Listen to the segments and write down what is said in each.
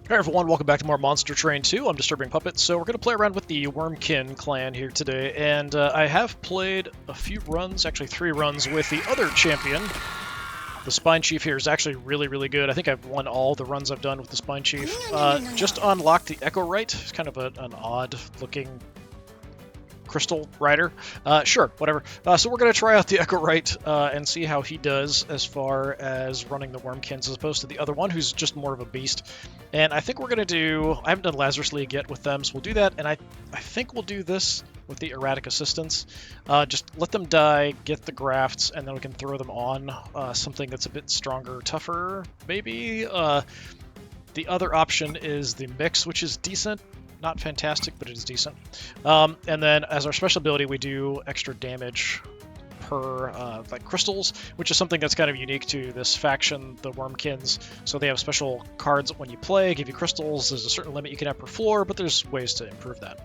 Hey everyone, welcome back to more Monster Train 2. I'm DisturbingPuppet. So we're going to play around with the Wurmkin clan here today, and I have played a few runs, actually 3 runs, with the other champion. The Spine Chief here is actually really good. I think I've won all the runs I've done with the Spine Chief. Just unlocked the Echowright. It's kind of an odd-looking crystal rider. Sure, whatever. So we're going to try out the Echowright and see how he does as far as running the Wurmkins as opposed to the other one, who's just more of a beast. And I think we're going to do... I haven't done Lazarus League yet with them, so we'll do that. And I think we'll do this with the erratic assistants. Just let them die, get the grafts, and then we can throw them on something that's a bit stronger, tougher, maybe. The other option is the mix, which is decent. Not fantastic, but it is decent. And then as our special ability, we do extra damage per like crystals, which is something that's kind of unique to this faction, the Wurmkins. So they have special cards when you play, give you crystals. There's a certain limit you can have per floor, but there's ways to improve that.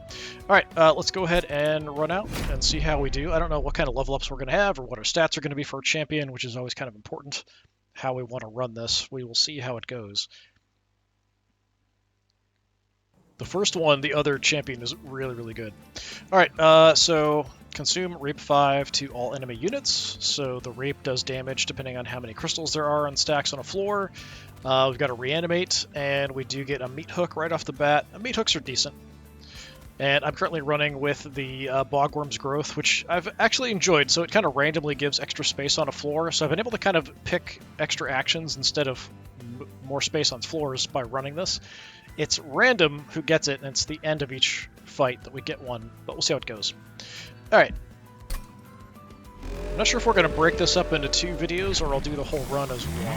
All right, let's go ahead and run out and see how we do. I don't know what kind of level ups we're going to have or what our stats are going to be for a champion, which is always kind of important, how we want to run this. We will see how it goes. The first one, the other champion, is really good. All right, so consume Rape 5 to all enemy units. So the Rape does damage depending on how many crystals there are on stacks on a floor. We've got a Reanimate, and we do get a Meat Hook right off the bat. Meat Hooks are decent. And I'm currently running with the Bogworm's Growth, which I've actually enjoyed. So it kind of randomly gives extra space on a floor. So I've been able to kind of pick extra actions instead of more space on floors by running this. It's random who gets it, and it's the end of each fight that we get one, but we'll see how it goes. Alright. I'm not sure if we're going to break this up into 2 videos, or I'll do the whole run as one.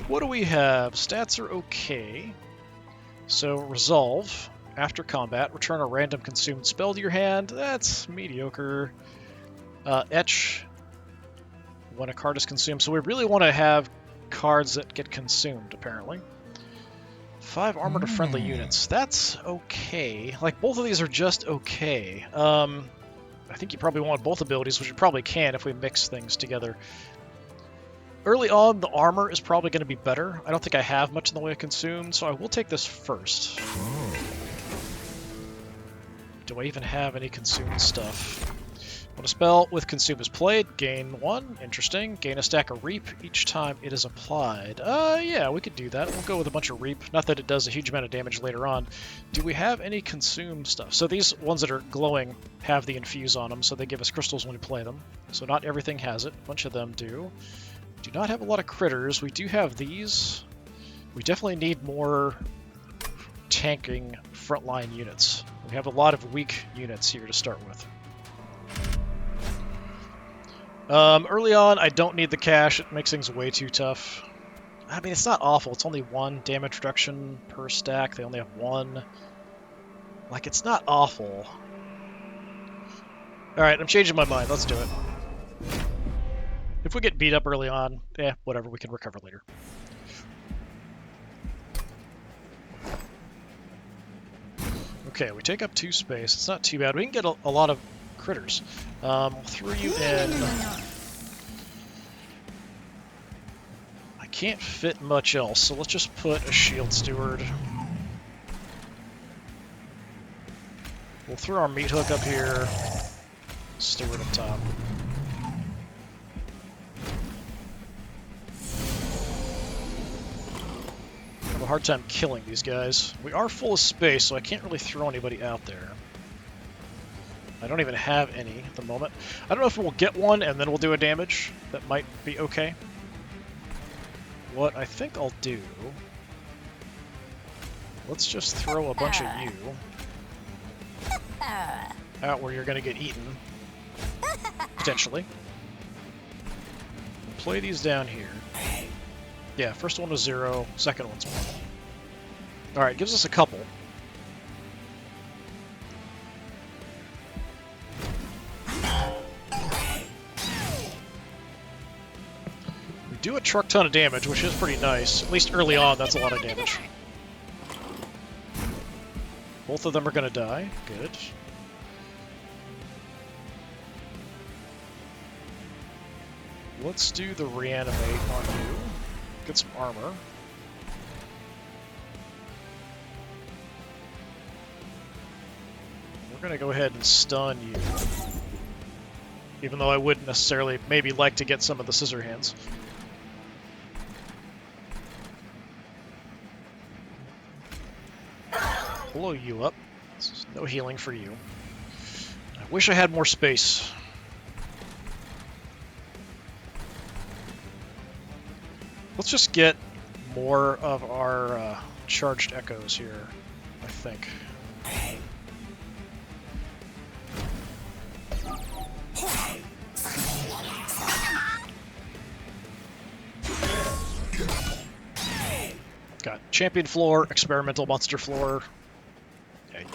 What do we have? Stats are okay. So, Resolve. After combat, return a random consumed spell to your hand. That's mediocre. Etch. When a card is consumed. So we really want to have cards that get consumed, apparently. 5 armor to friendly units. That's okay. Like, both of these are just okay. I think you probably want both abilities, which you probably can if we mix things together. Early on, the armor is probably going to be better. I don't think I have much in the way of consumed, so I will take this first. Do I even have any consumed stuff? When a spell with consume is played, gain 1. Interesting. Gain a stack of Reap each time it is applied. Yeah, we could do that. We'll go with a bunch of Reap. Not that it does a huge amount of damage later on. Do we have any consumed stuff? So these ones that are glowing have the infuse on them, so they give us crystals when we play them. So not everything has it. A bunch of them do. Do not have a lot of critters. We do have these. We definitely need more tanking frontline units. We have a lot of weak units here to start with. Early on, I don't need the cash. It makes things way too tough. I mean, it's not awful. It's only 1 damage reduction per stack. They only have 1. Like, it's not awful. Alright, I'm changing my mind. Let's do it. If we get beat up early on, whatever. We can recover later. Okay, we take up 2 space. It's not too bad. We can get a lot of critters. We'll throw you in. I can't fit much else, so let's just put a Shield Steward. We'll throw our Meat Hook up here. Steward up top. I have a hard time killing these guys. We are full of space, so I can't really throw anybody out there. I don't even have any at the moment. I don't know if we'll get one and then we'll do a damage. That might be okay. What I think I'll do... Let's just throw a bunch of you out where you're going to get eaten. Potentially. We'll play these down here. Yeah, first one was 0, second one's 1. Alright, gives us a couple. Do a truck ton of damage, which is pretty nice. At least early on, that's a lot of damage. Both of them are going to die. Good. Let's do the reanimate on you. Get some armor. going to go ahead and stun you. Even though I wouldn't necessarily maybe like to get some of the scissor hands. Blow you up. No healing for you. I wish I had more space. Let's just get more of our charged echoes here, I think. Got champion floor, experimental monster floor. Yeah, you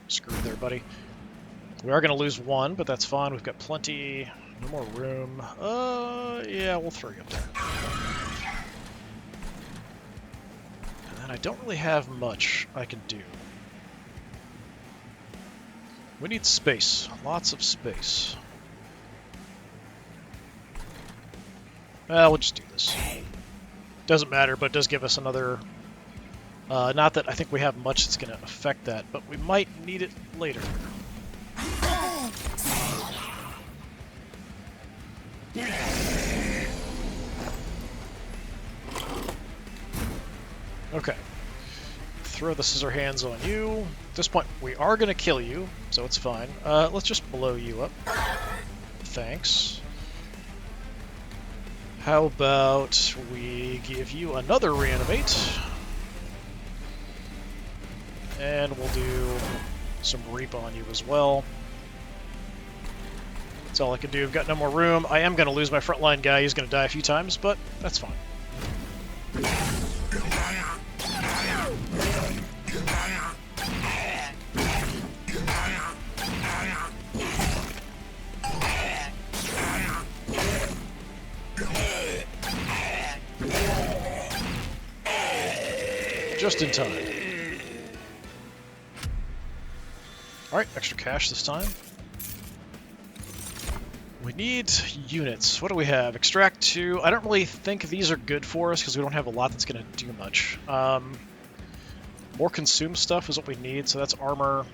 screwed there, buddy. We are going to lose one, but that's fine. We've got plenty. No more room. Yeah, we'll throw you up there. And then I don't really have much I can do. We need space. Lots of space. Well, we'll just do this. Doesn't matter, but it does give us another... not that I think we have much that's going to affect that, but we might need it later. Okay. Throw the scissor hands on you. At this point, we are going to kill you, so it's fine. Let's just blow you up. Thanks. How about we give you another reanimate? And we'll do some reap on you as well. That's all I can do. I've got no more room. I am going to lose my frontline guy. He's going to die a few times, but that's fine. Just in time. Alright, extra cash this time. We need units. What do we have? Extract 2. I don't really think these are good for us because we don't have a lot that's going to do much. More consume stuff is what we need, so that's armor.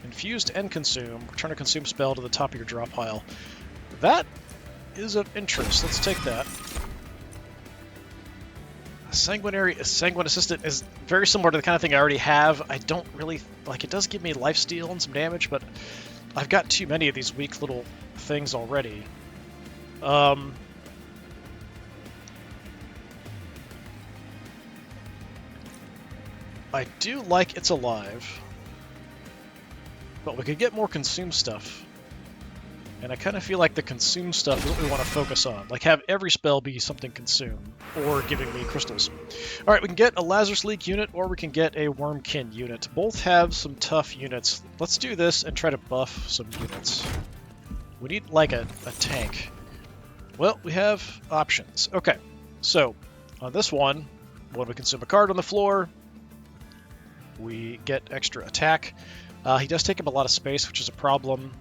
Infused and consume. Return a consume spell to the top of your drop pile. That is of interest. Let's take that. Sanguine Assistant is very similar to the kind of thing I already have. I don't really... like, it does give me lifesteal and some damage, but I've got too many of these weak little things already. I do like It's Alive, but we could get more consume stuff. And I kind of feel like the consume stuff is what we want to focus on. Like, have every spell be something consume, or giving me crystals. Alright, we can get a Lazarus Leak unit, or we can get a Wurmkin unit. Both have some tough units. Let's do this and try to buff some units. We need, like, a tank. Well, we have options. Okay, so, on this one, when we consume a card on the floor, we get extra attack. He does take up a lot of space, which is a problem.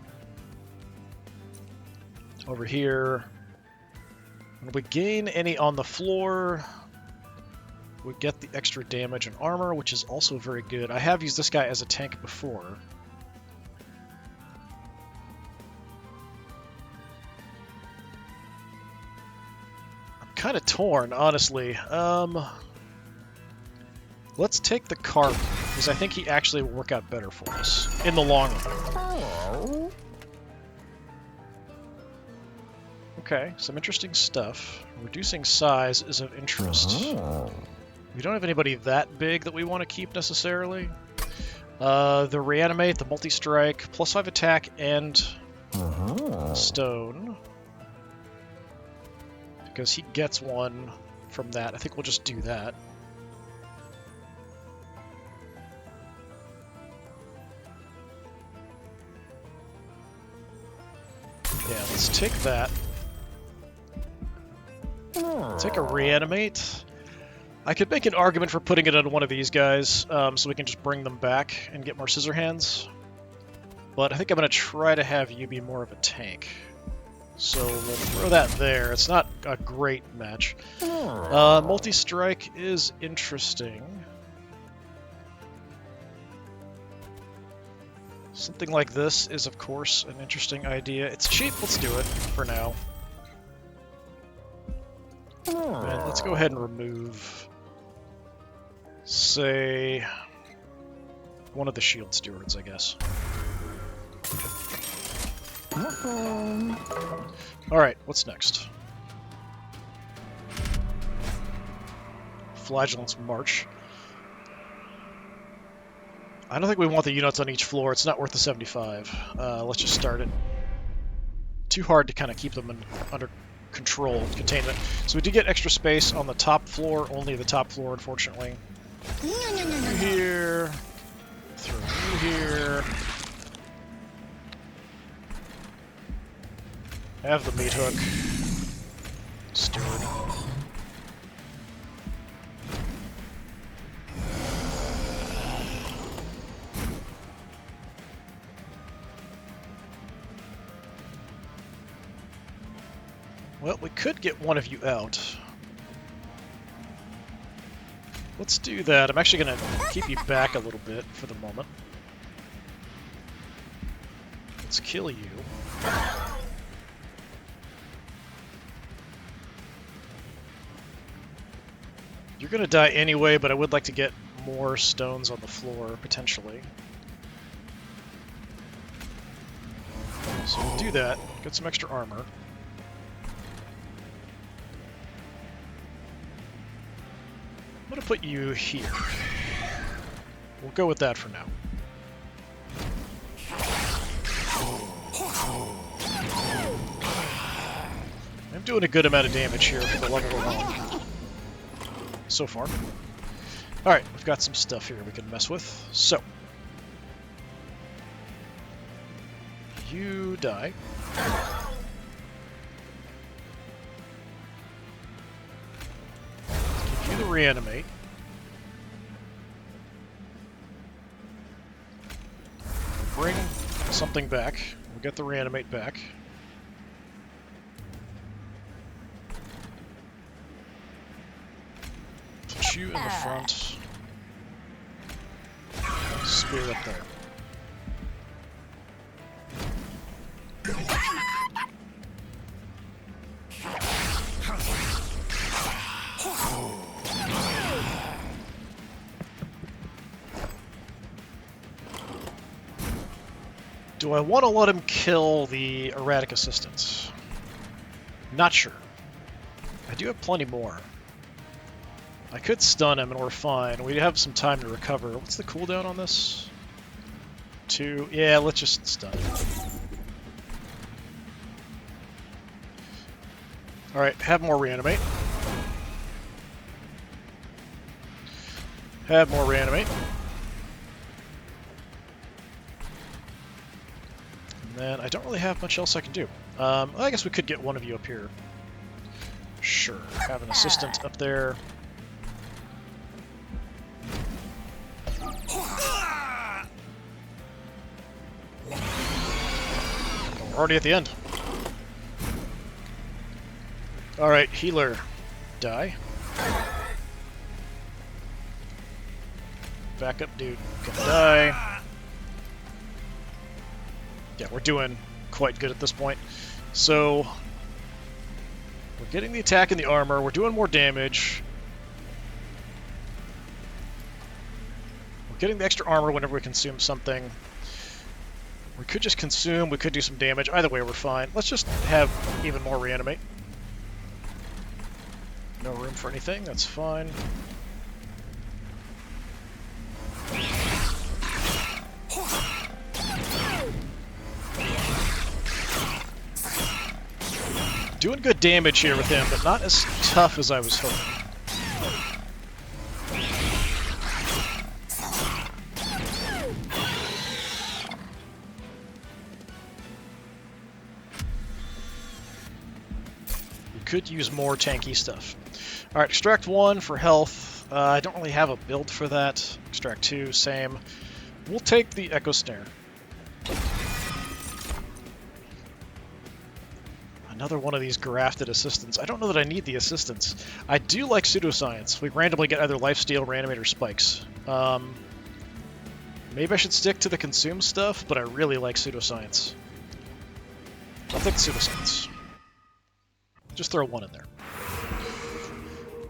Over here, when we gain any on the floor, we get the extra damage and armor, which is also very good. I have used this guy as a tank before. I'm kind of torn, honestly. Let's take the card, because I think he actually will work out better for us in the long run. Okay, some interesting stuff. Reducing size is of interest. We don't have anybody that big that we want to keep necessarily. The reanimate, the multi-strike, +5 attack, and stone. Because he gets one from that. I think we'll just do that. Yeah, let's take that. Take a reanimate. I could make an argument for putting it on one of these guys, so we can just bring them back and get more scissor hands. But I think I'm going to try to have you be more of a tank. So we'll throw that there. It's not a great match. Multi-strike is interesting. Something like this is, of course, an interesting idea. It's cheap, let's do it for now. And let's go ahead and remove, say, one of the shield stewards, I guess. Alright, what's next? Flagellant's March. I don't think we want the units on each floor. It's not worth the 75. Let's just start it. Too hard to kind of keep them under control, containment. So we do get extra space on the top floor, only the top floor, unfortunately. Through here. Through here. Have the meat hook. Steward. Well, we could get one of you out. Let's do that. I'm actually going to keep you back a little bit for the moment. Let's kill you. You're going to die anyway, but I would like to get more stones on the floor, potentially. So we'll do that. Get some extra armor. I'm going to put you here. We'll go with that for now. I'm doing a good amount of damage here for the level we're on. So far. Alright, we've got some stuff here we can mess with. So. You die. Give you the reanimate. Bring something back. We'll get the reanimate back. Put you in the front. Spear up there. Do I want to let him kill the erratic assistants? Not sure. I do have plenty more. I could stun him and we're fine. We have some time to recover. What's the cooldown on this? 2. Yeah, let's just stun him. Alright, have more reanimate. Have more reanimate. And I don't really have much else I can do. I guess we could get one of you up here. Sure. Have an assistant up there. We're already at the end. Alright, healer. Die. Backup dude. Gonna die. Yeah, we're doing quite good at this point. So, we're getting the attack and the armor. We're doing more damage. We're getting the extra armor whenever we consume something. We could just consume. We could do some damage. Either way, we're fine. Let's just have even more reanimate. No room for anything. That's fine. Doing good damage here with him, but not as tough as I was hoping. We could use more tanky stuff. Alright, extract 1 for health. I don't really have a build for that. Extract 2, same. We'll take the Echo Snare. Another one of these grafted assistants. I don't know that I need the assistants. I do like pseudoscience. We randomly get either lifesteal, reanimator, spikes. Maybe I should stick to the consume stuff, but I really like pseudoscience. I'll take pseudoscience. Just throw one in there.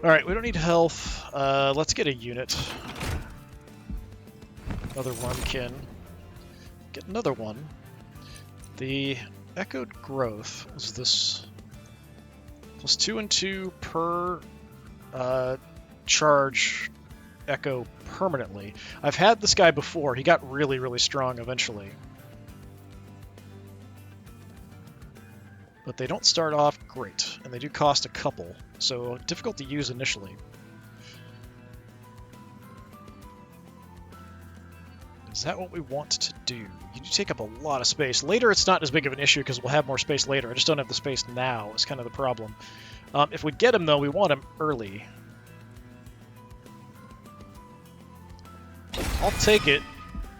Alright, we don't need health. Let's get a unit. Another Wurmkin. Get another one. The Echoed Growth is this plus 2 and 2 per charge echo permanently. I've had this guy before. He got really, really strong eventually. But they don't start off great, and they do cost a couple, so difficult to use initially. Is that what we want to do? You do take up a lot of space. Later it's not as big of an issue because we'll have more space later. I just don't have the space now is kind of the problem. If we get him, though, we want him early. I'll take it.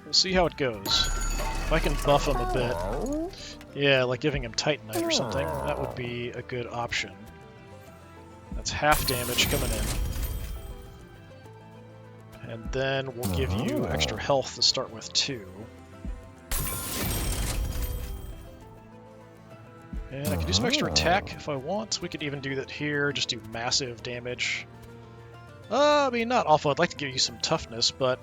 We'll see how it goes. If I can buff him a bit. Yeah, like giving him Titanite or something. That would be a good option. That's half damage coming in. And then we'll give you extra health to start with, too. And I can do some extra attack if I want. We could even do that here, just do massive damage. I mean, not awful. I'd like to give you some toughness, but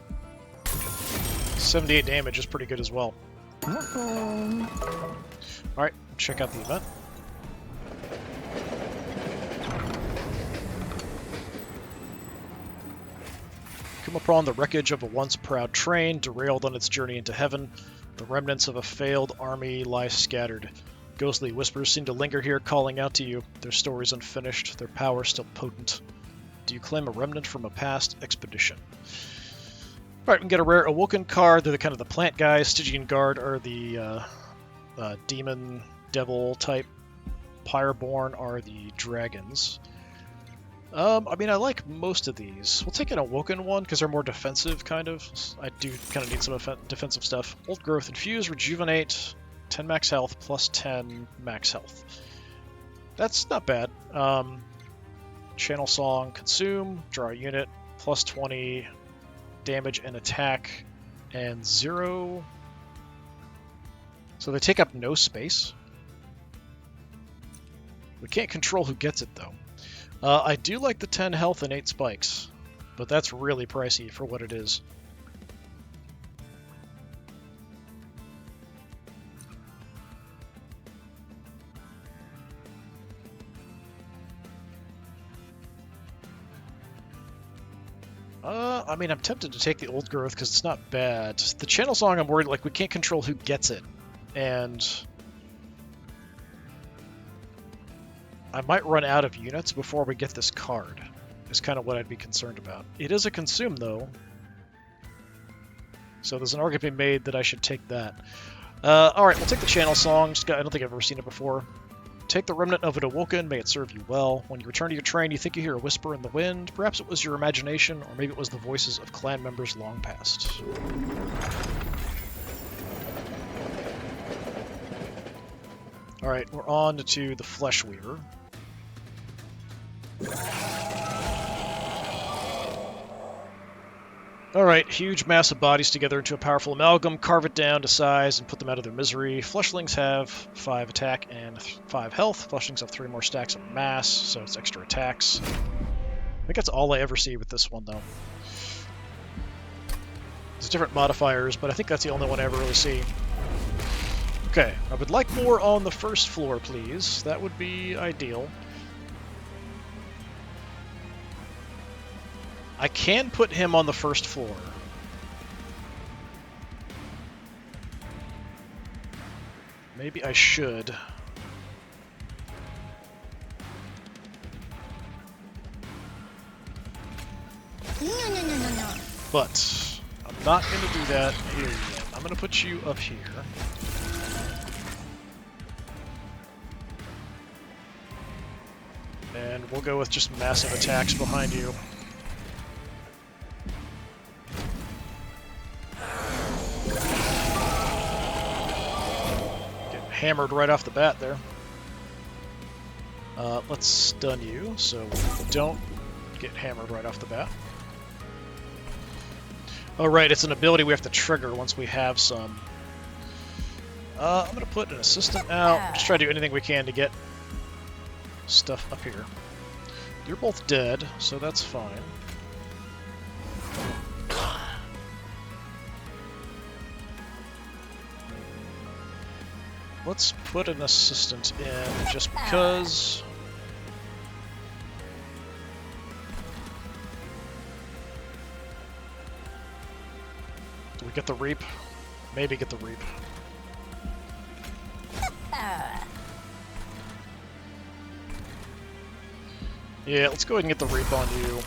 78 damage is pretty good as well. Alright, check out the event. Come upon the wreckage of a once proud train, derailed on its journey into heaven. The remnants of a failed army lie scattered. Ghostly whispers seem to linger here, calling out to you. Their stories unfinished, their power still potent. Do you claim a remnant from a past expedition? Alright, we can get a rare Awoken card. They're kind of the plant guys. Stygian Guard are the demon, devil type. Pyreborn are the dragons. I mean, I like most of these. We'll take an Awoken one because they're more defensive, kind of. I do kind of need some defensive stuff. Old Growth, Infuse, Rejuvenate, 10 max health, plus 10 max health. That's not bad. Channel Song, Consume, draw a unit, plus 20 damage and attack, and 0. So they take up no space. We can't control who gets it, though. I do like the 10 health and 8 spikes, but that's really pricey for what it is. I mean, I'm tempted to take the Old Growth because it's not bad. The Channel Song, I'm worried, like, we can't control who gets it. And I might run out of units before we get this card, is kind of what I'd be concerned about. It is a Consume, though. So there's an argument to be made that I should take that. Alright, we'll take the Channel Song. I don't think I've ever seen it before. Take the remnant of it awoken, may it serve you well. When you return to your train, you think you hear a whisper in the wind. Perhaps it was your imagination, or maybe it was the voices of clan members long past. Alright, we're on to the Flesh Weaver. Alright, huge mass of bodies together into a powerful amalgam, carve it down to size, and put them out of their misery. Fleshlings have 5 attack and 5 health. Fleshlings have 3 more stacks of mass, so it's extra attacks. I think that's all I ever see with this one, though. There's different modifiers, but I think that's the only one I ever really see. Okay, I would like more on the first floor, please. That would be ideal. I can put him on the first floor. Maybe I should. No. But I'm not going to do that here yet. I'm going to put you up here. And we'll go with just massive attacks behind you. Hammered right off the bat there. Let's stun you so we don't get hammered right off the bat. Oh, right, it's an ability we have to trigger once we have some. I'm going to put an assistant out. Just try to do anything we can to get stuff up here. You're both dead, so that's fine. Let's put an assistant in just because. Do we get the reap? Maybe get the reap. Yeah, let's go ahead and get the reap on you.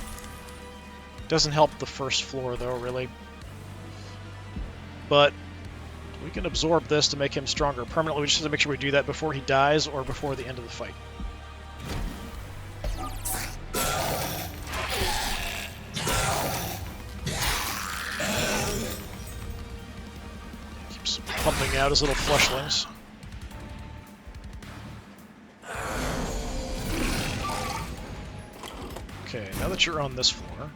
Doesn't help the first floor though, really. But we can absorb this to make him stronger permanently. We just have to make sure we do that before he dies or before the end of the fight. Keeps pumping out his little fleshlings. Okay, now that you're on this floor,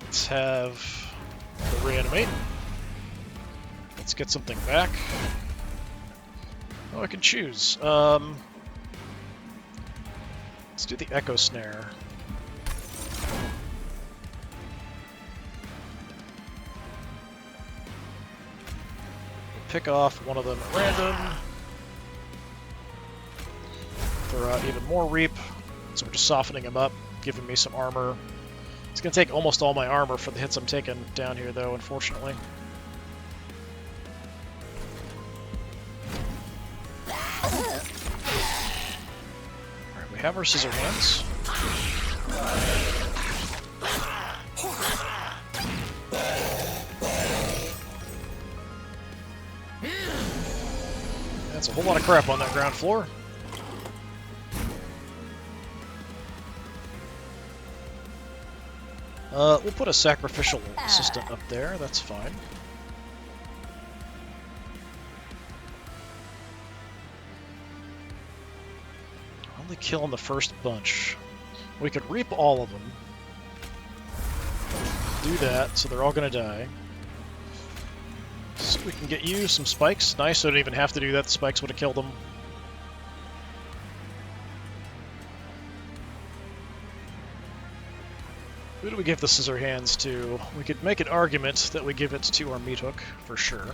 let's have the reanimate. Let's get something back. Oh, I can choose. Let's do the echo snare. Pick off one of them at random. Throw out even more reap. So we're just softening him up, giving me some armor. It's going to take almost all my armor for the hits I'm taking down here, though, unfortunately. Alright, we have our scissor hands. That's a whole lot of crap on that ground floor. We'll put a sacrificial assistant up there, that's fine. Only killing the first bunch. We could reap all of them. Do that, so they're all gonna die. So we can get you some spikes. Nice, so I didn't even have to do that. The spikes would have killed them. Who do we give the scissor hands to? We could make an argument that we give it to our meat hook, for sure.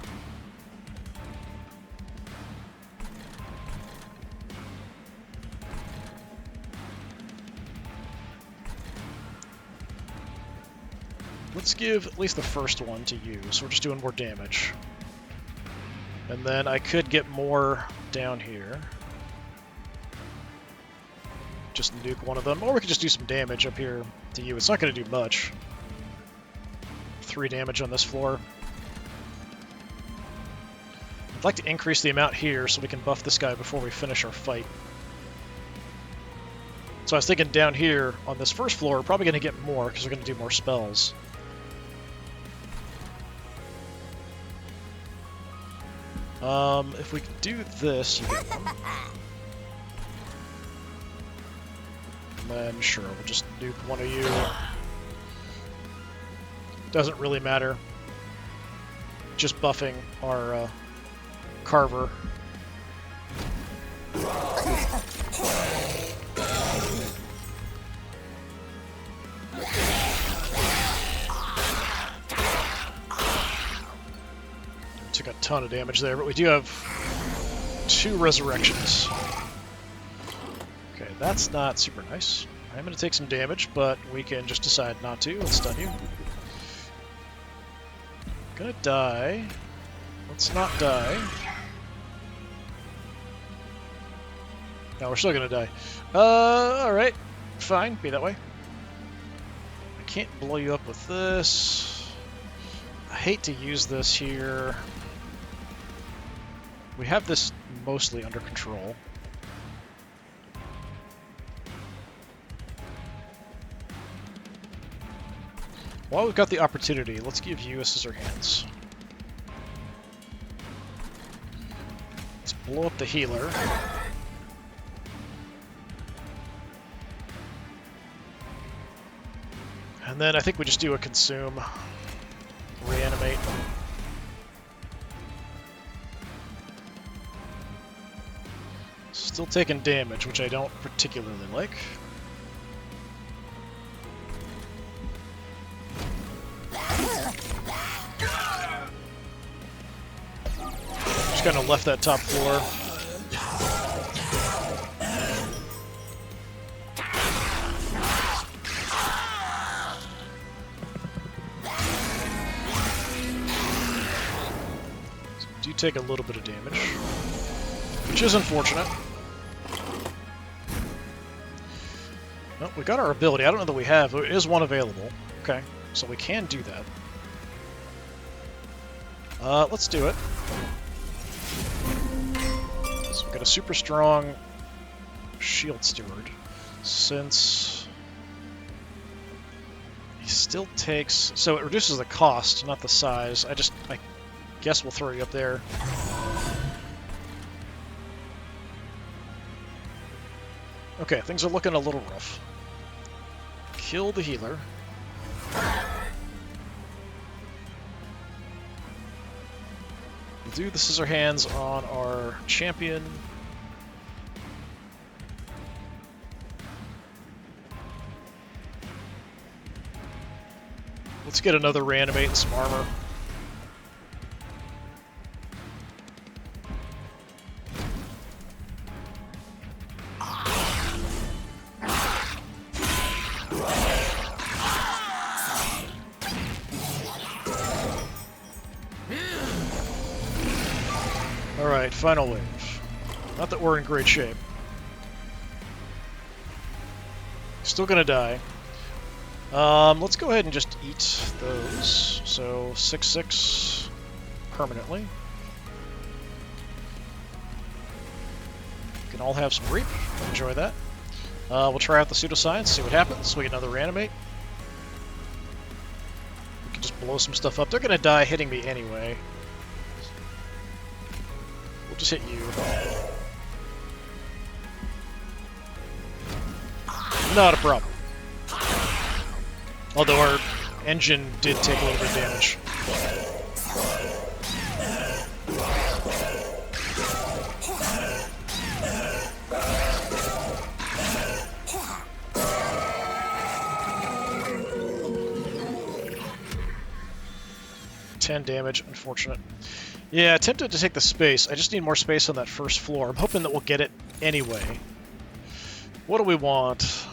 Let's give at least the first one to you, so we're just doing more damage. And then I could get more down here. Just nuke one of them, or we could just do some damage up here to you. It's not going to do much. 3 damage on this floor. I'd like to increase the amount here so we can buff this guy before we finish our fight. So I was thinking down here on this first floor, we're probably going to get more because we're going to do more spells. If we could do this, you get one. And then, sure, we'll just nuke one of you. Doesn't really matter. Just buffing our Carver. Took a ton of damage there, but we do have 2 resurrections. Okay, that's not super nice. I'm going to take some damage, but we can just decide not to. Let's stun you. Gonna die. Let's not die. No, we're still gonna die. Alright. Fine, be that way. I can't blow you up with this. I hate to use this here. We have this mostly under control. While we've got the opportunity, let's give you a scissor hands. Let's blow up the healer. And then I think we just do a consume, reanimate. Still taking damage, which I don't particularly like. Just kind of left that top floor. So do take a little bit of damage, which is unfortunate. No, we got our ability. I don't know that we have. There is one available. Okay, so we can do that. Let's do it. So we've got a super strong shield steward. Since he still takes... So it reduces the cost, not the size. I guess we'll throw you up there. Okay, things are looking a little rough. Kill the healer. We'll do the scissor hands on our champion. Let's get another reanimate and some armor. Alright, final wave. Not that we're in great shape. Still gonna die. Let's go ahead and just eat those. So, 6/6 permanently. We can all have some reap. Enjoy that. We'll try out the pseudoscience, see what happens. We get another reanimate. We can just blow some stuff up. They're gonna die hitting me anyway. We'll just hit you. Not a problem. Although our engine did take a little bit of damage. $10 damage, unfortunate. Yeah, tempted to take the space. I just need more space on that first floor. I'm hoping that we'll get it anyway. What do we want?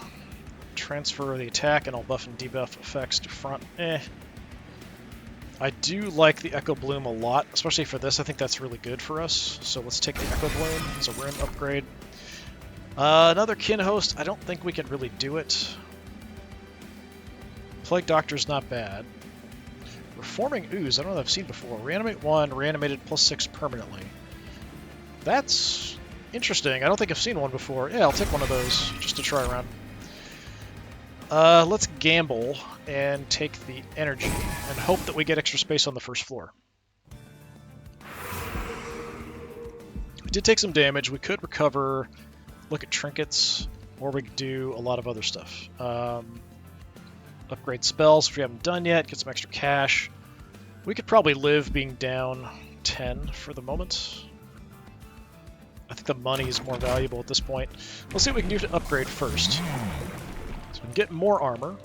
Transfer the attack and I'll buff and debuff effects to front. I do like the Echo Bloom a lot, especially for this. I think that's really good for us. So let's take the Echo Bloom as a room upgrade. Another kin host. I don't think we can really do it. Plague Doctor's not bad. Reforming Ooze. I don't know if I've seen before. Reanimate 1, reanimated +6 permanently. That's interesting. I don't think I've seen one before. Yeah, I'll take one of those just to try around. Let's gamble and take the energy and hope that we get extra space on the first floor. We did take some damage. We could recover, look at trinkets, or we could do a lot of other stuff. Upgrade spells if we haven't done yet, get some extra cash. We could probably live being down 10 for the moment. I think the money is more valuable at this point. Let's see what we can do to upgrade first. So we can get more armor.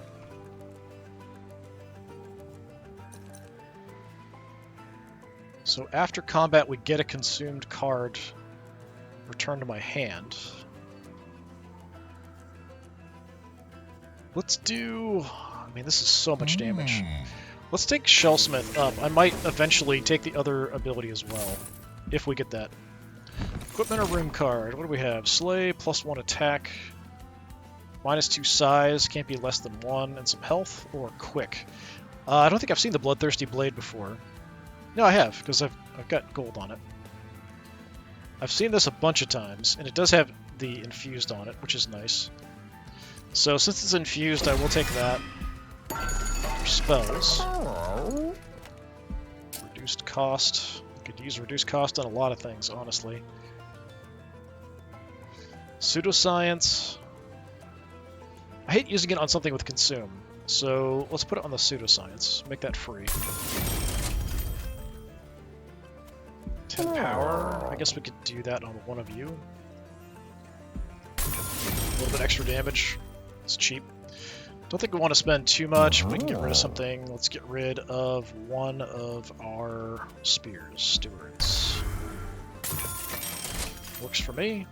So after combat, we get a consumed card returned to my hand. Let's do... I mean, this is so much damage. Let's take Shellsmith up. I might eventually take the other ability as well, if we get that. Equipment or room card. What do we have? Slay, +1 attack, -2 size, can't be less than 1, and some health, or quick. I don't think I've seen the Bloodthirsty Blade before. No, I have, because I've got gold on it. I've seen this a bunch of times, and it does have the infused on it, which is nice. So since it's infused, I will take that. Spells. Reduced cost. You could use reduced cost on a lot of things, honestly. Pseudoscience. I hate using it on something with consume. So let's put it on the pseudoscience. Make that free. 10 power. I guess we could do that on one of you. A little bit extra damage. It's cheap. Don't think we want to spend too much. We can get rid of something. Let's get rid of one of our spears. Stewards. Works for me.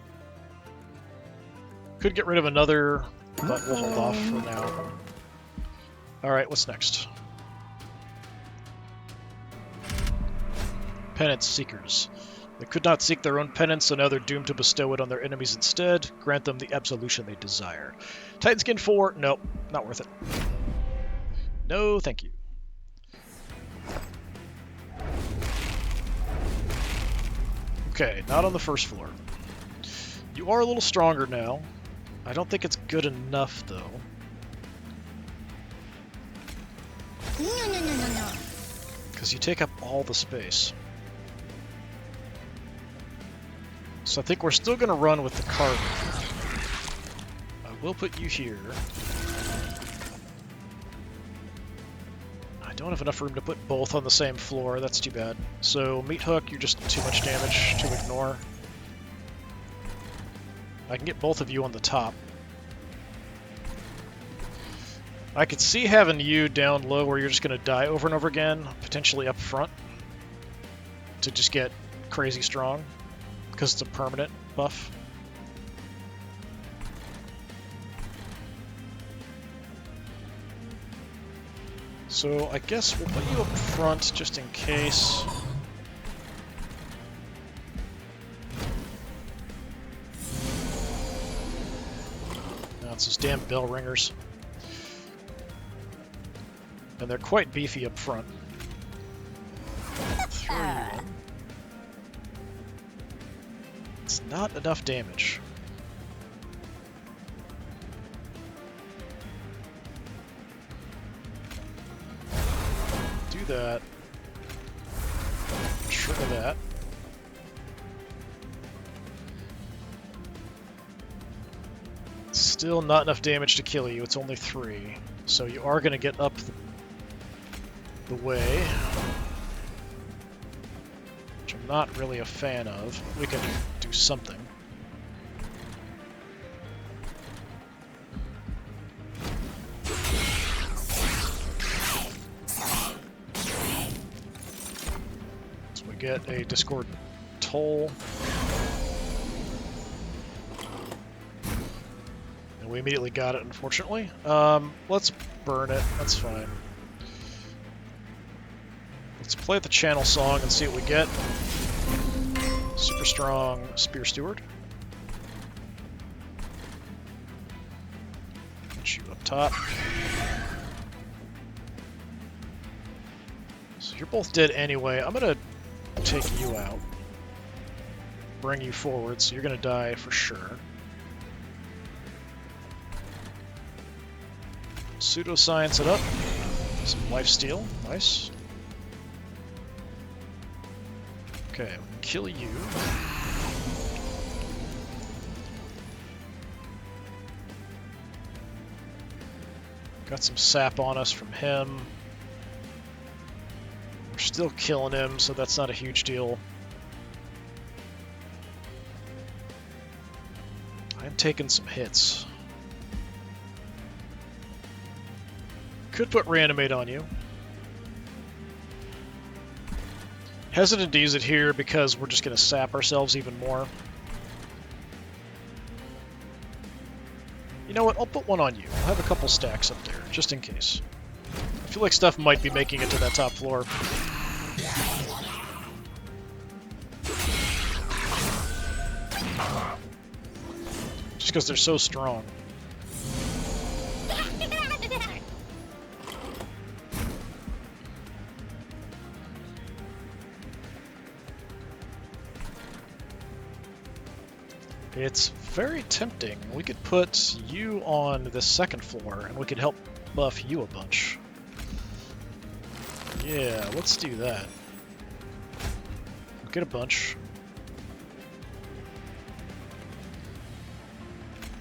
Could get rid of another, but we'll hold off for now. Alright, what's next? Penance Seekers. They could not seek their own penance, so now they're doomed to bestow it on their enemies instead. Grant them the absolution they desire. Titan Skin 4? Nope, not worth it. No, thank you. Okay, not on the first floor. You are a little stronger now. I don't think it's good enough, though. No. Because you take up all the space. So I think we're still going to run with the carver. I will put you here. I don't have enough room to put both on the same floor. That's too bad. So Meat Hook, you're just too much damage to ignore. I can get both of you on the top. I could see having you down low where you're just going to die over and over again, potentially up front, to just get crazy strong, because it's a permanent buff. So I guess we'll put you up front just in case. Now it's those damn bell ringers. And they're quite beefy up front. 3 in. It's not enough damage. Do that. Trigger that. Still not enough damage to kill you. It's only 3. So you are going to get up the way, which I'm not really a fan of. We can do something. So we get a Discord Toll. And we immediately got it, unfortunately. Let's burn it. That's fine. Let's play the channel song and see what we get. Super strong Spear Steward. Put you up top. So you're both dead anyway. I'm gonna take you out. Bring you forward, so you're gonna die for sure. Pseudoscience it up. Some lifesteal. Nice. Okay, we can kill you. Got some sap on us from him. We're still killing him, so that's not a huge deal. I'm taking some hits. Could put Reanimate on you. Hesitant to use it here because we're just going to sap ourselves even more. You know what? I'll put one on you. I'll have a couple stacks up there, just in case. I feel like stuff might be making it to that top floor. Just because they're so strong. It's very tempting. We could put you on the second floor, and we could help buff you a bunch. Yeah, let's do that. We'll get a bunch.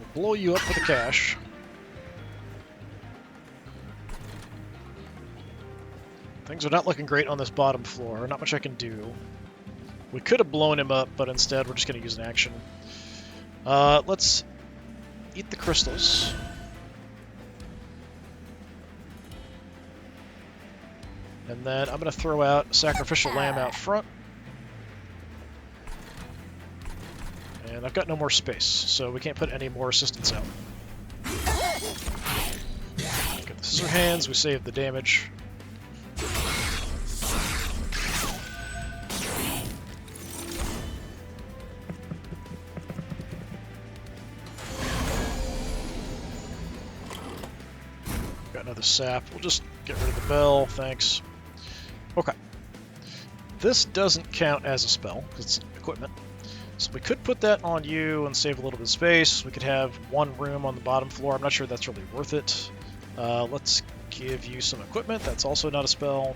We'll blow you up for the cash. Things are not looking great on this bottom floor. Not much I can do. We could have blown him up, but instead we're just going to use an action. Let's eat the crystals. And then I'm going to throw out Sacrificial Lamb out front. And I've got no more space, so we can't put any more assistants out. Get the Scissor Hands, we save the damage. Got another sap. We'll just get rid of the bell, thanks. Okay. This doesn't count as a spell, because it's equipment. So we could put that on you and save a little bit of space. We could have one room on the bottom floor. I'm not sure that's really worth it. Let's give you some equipment. That's also not a spell.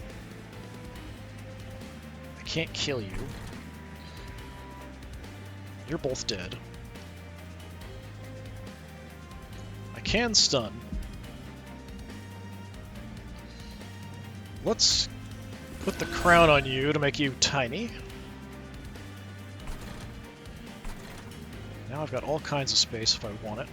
I can't kill you. You're both dead. I can stun. Let's put the crown on you to make you tiny. Now I've got all kinds of space if I want it.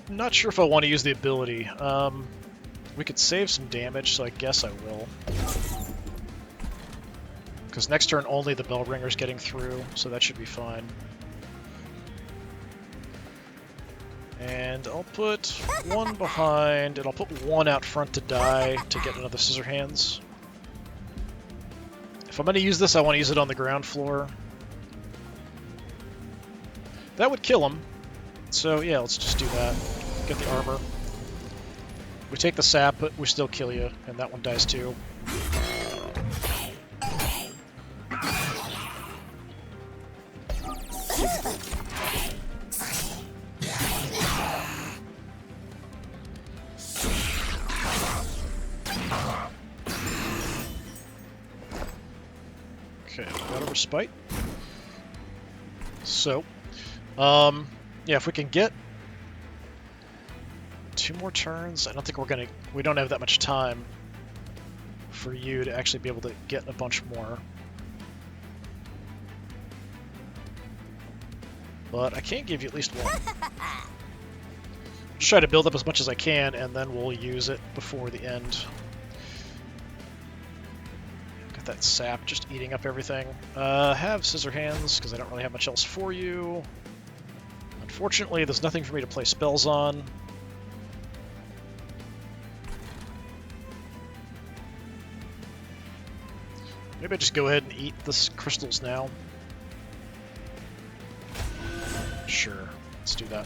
I'm not sure if I want to use the ability. We could save some damage, so I guess I will. Because next turn only the bell ringer's getting through, so that should be fine. And I'll put one behind, and I'll put one out front to die to get another Scissor Hands. If I'm going to use this, I want to use it on the ground floor. That would kill him. So yeah, let's just do that. Get the armor. We take the sap, but we still kill you, and that one dies too. Okay, got a respite. So, yeah, if we can get 2 more turns, I don't think we don't have that much time for you to actually be able to get a bunch more. But I can give you at least one. Just try to build up as much as I can, and then we'll use it before the end. Got that sap just eating up everything. Have Scissor Hands, because I don't really have much else for you. Unfortunately, there's nothing for me to play spells on. Maybe I just go ahead and eat the crystals now. Sure, let's do that.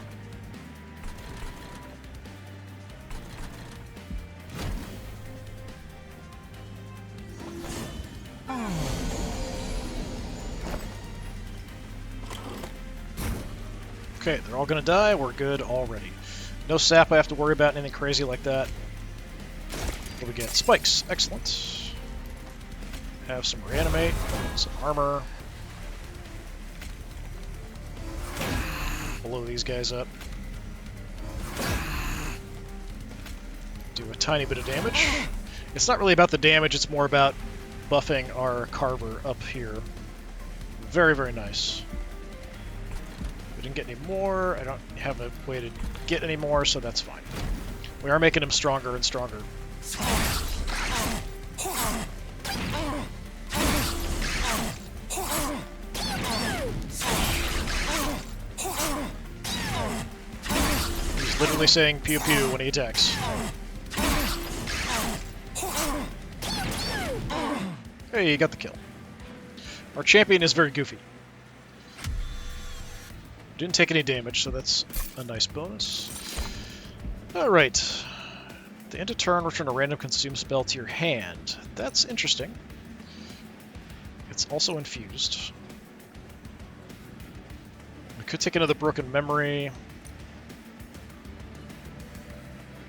Okay, they're all gonna die. We're good already. No sap I have to worry about, anything crazy like that. What do we get? Spikes. Excellent. Have some reanimate, some armor. Blow these guys up. Do a tiny bit of damage. It's not really about the damage, it's more about buffing our carver up here. Very, very nice. We didn't get any more. I don't have a way to get any more, so that's fine. We are making him stronger and stronger. He's literally saying pew pew when he attacks. Hey, you got the kill. Our champion is very goofy. Didn't take any damage, so that's a nice bonus. Alright. At the end of turn, return a random consume spell to your hand. That's interesting. It's also infused. We could take another broken memory.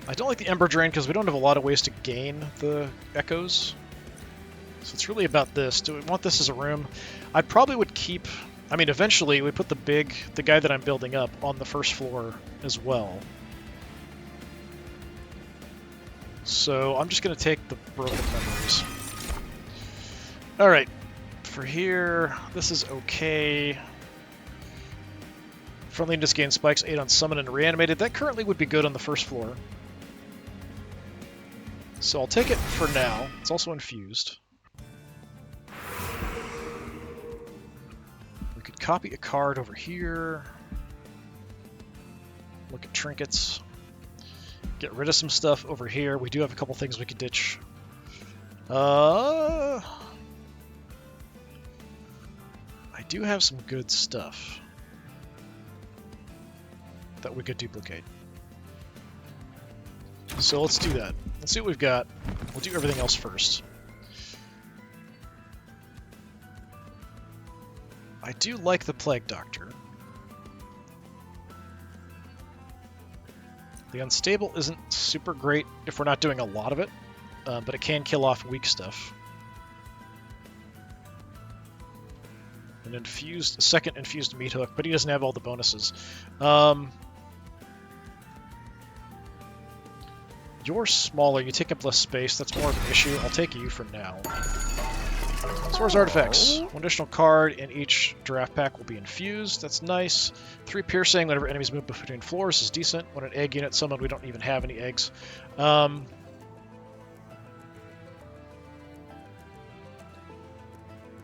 I don't like the Ember Drain because we don't have a lot of ways to gain the echoes. So it's really about this. Do we want this as a room? I probably would keep... I mean, eventually we put the guy that I'm building up on the first floor as well. So I'm just going to take the broken memories. Alright, for here, this is okay. Friendly units gain spikes 8 on summon and reanimated. That currently would be good on the first floor. So I'll take it for now. It's also infused. We could copy a card over here. Look at trinkets. Get rid of some stuff over here. We do have a couple things we could ditch. I do have some good stuff that we could duplicate. So let's do that. Let's see what we've got. We'll do everything else first. I do like the Plague Doctor. The Unstable isn't super great if we're not doing a lot of it, but it can kill off weak stuff. An infused, second infused meat hook, but he doesn't have all the bonuses. You're smaller, you take up less space, that's more of an issue. I'll take you for now. As far as artifacts, one additional card in each draft pack will be infused. That's nice. 3 piercing whenever enemies move between floors is decent. When an egg unit summoned, we don't even have any eggs.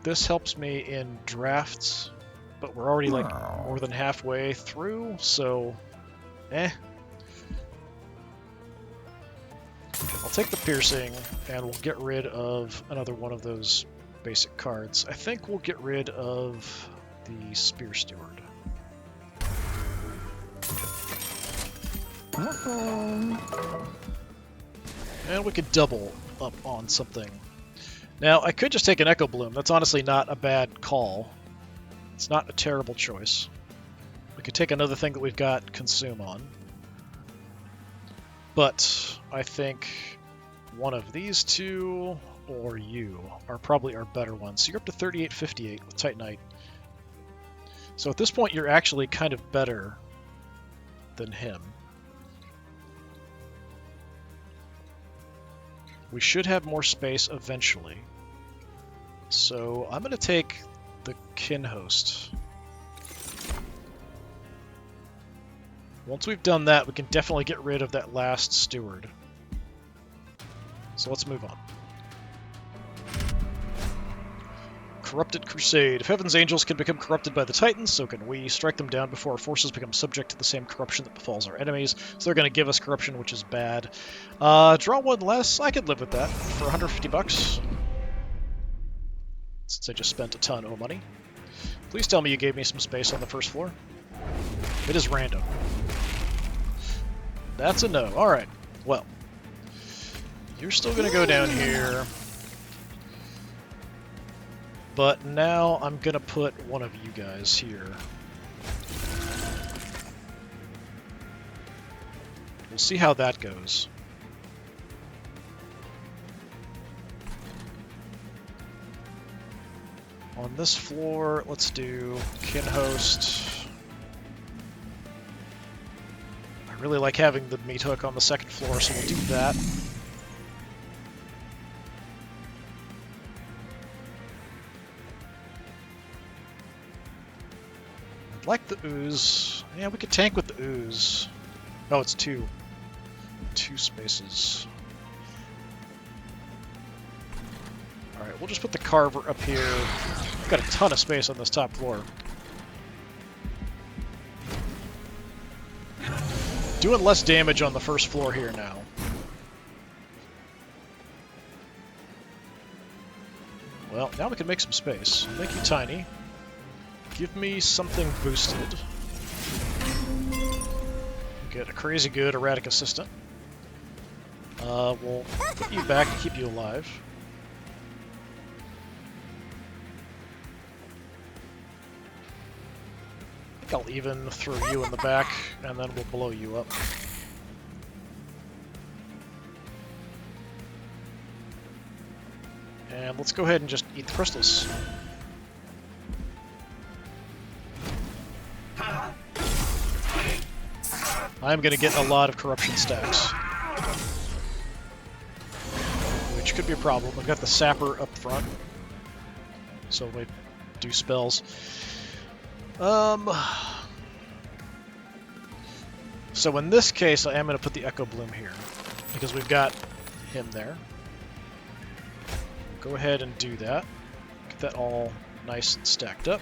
This helps me in drafts, but we're already like more than halfway through, so eh. I'll take the piercing, and we'll get rid of another one of those basic cards. I think we'll get rid of the Spear Steward. And we could double up on something. Now, I could just take an Echo Bloom. That's honestly not a bad call. It's not a terrible choice. We could take another thing that we've got Consume on. But I think one of these two or you are probably our better ones. So you're up to 3858 with Titanite. So at this point, you're actually kind of better than him. We should have more space eventually. So I'm going to take the Kin Host. Once we've done that, we can definitely get rid of that last Steward. So let's move on. Corrupted Crusade. If Heaven's Angels can become corrupted by the Titans, so can we. Strike them down before our forces become subject to the same corruption that befalls our enemies. So they're going to give us corruption, which is bad. Draw one less. I could live with that for 150 bucks. Since I just spent a ton of money. Please tell me you gave me some space on the first floor. It is random. That's a no. Alright. Well. You're still going to go down here. But now I'm going to put one of you guys here. We'll see how that goes. On this floor, let's do Kin Host. I really like having the meat hook on the second floor, so we'll do that. Like the ooze. Yeah, we could tank with the ooze. Oh, it's two spaces. Alright, we'll just put the Carver up here. We've got a ton of space on this top floor. Doing less damage on the first floor here now. Well, now we can make some space. Make you tiny. Give me something boosted. Get a crazy good erratic assistant. We'll put you back and keep you alive. I think I'll even throw you in the back, and then we'll blow you up. And let's go ahead and just eat the crystals. I'm going to get a lot of corruption stacks, which could be a problem. I've got the sapper up front, so we do spells. So in this case, I am going to put the Echo Bloom here, because we've got him there. Go ahead and do that. Get that all nice and stacked up.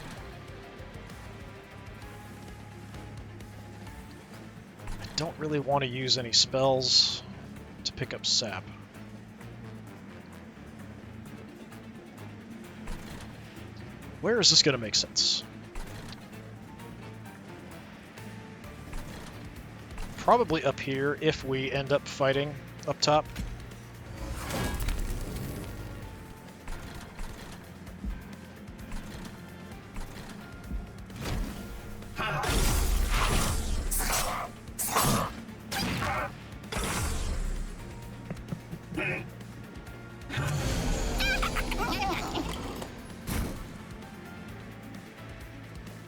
I don't really want to use any spells to pick up sap. Where is this going to make sense? Probably up here if we end up fighting up top.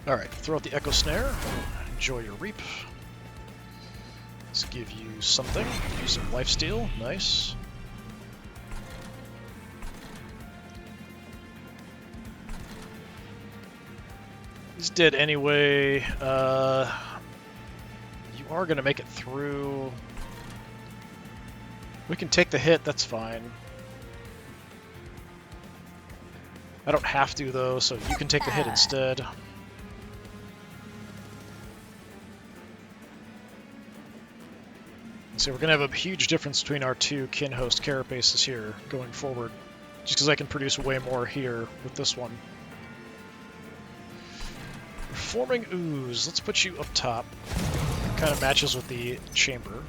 Alright, throw out the Echo Snare. Enjoy your reap. Let's give you something. Use some lifesteal. Nice. He's dead anyway. You are going to make it through. We can take the hit, that's fine. I don't have to, though, so you can take the hit instead. So we're going to have a huge difference between our two kin-host carapaces here going forward, just because I can produce way more here with this one. Forming Ooze. Let's put you up top. Kind of matches with the chamber.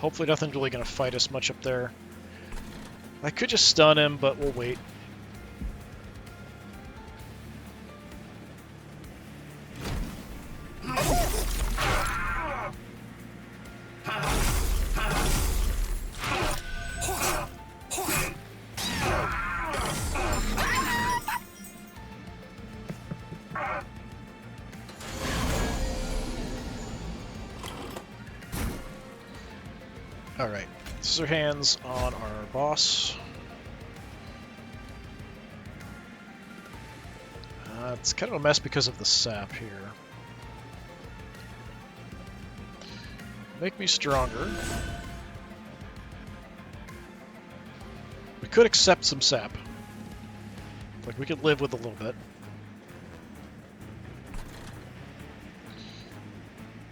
Hopefully nothing's really going to fight us much up there. I could just stun him, but we'll wait. Alright, scissor hands on our boss. It's kind of a mess because of the sap here. Make me stronger. We could accept some sap. Like, we could live with a little bit.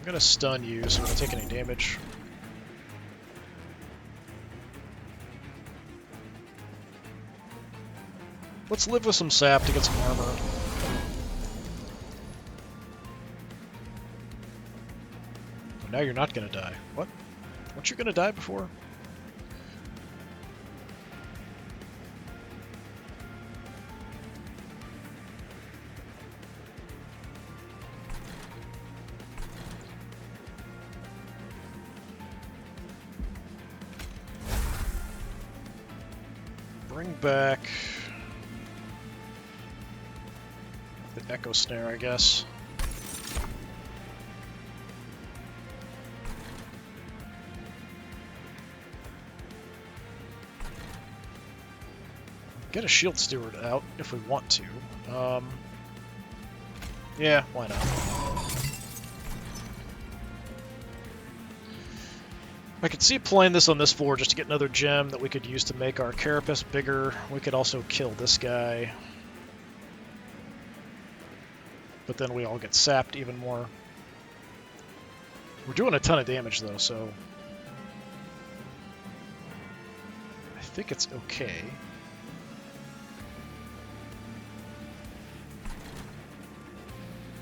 I'm gonna stun you so we don't take any damage. Let's live with some sap to get some armor. Oh, now you're not gonna die. What? Weren't you gonna die before? Bring back the Echo Snare, I guess. Get a Shield Steward out if we want to. Yeah, why not? I could see playing this on this floor just to get another gem that we could use to make our carapace bigger. We could also kill this guy. But then we all get sapped even more. We're doing a ton of damage though, so I think it's okay.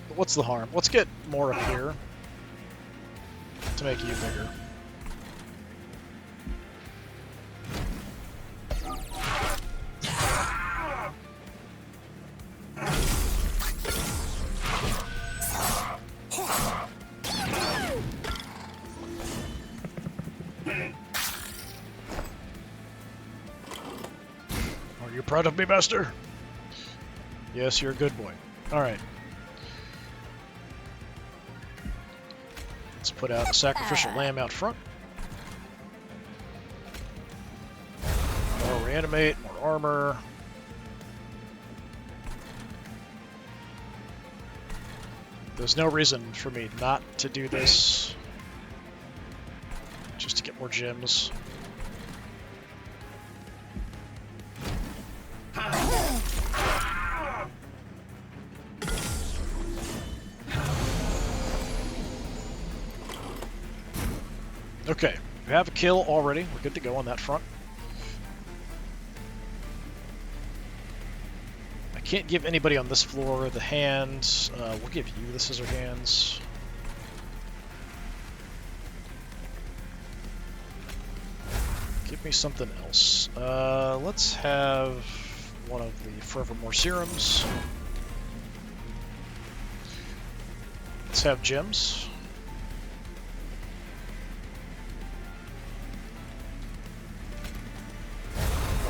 But what's the harm? Let's get more up here to make you bigger. you proud of me, master? Yes, you're a good boy. Alright. Let's put out a sacrificial lamb out front. More reanimate, more armor. There's no reason for me not to do this. Just to get more gems. Okay, we have a kill already. We're good to go on that front. I can't give anybody on this floor the hand. We'll give you the scissor hands. Give me something else. Let's have one of the Forevermore serums. Let's have gems.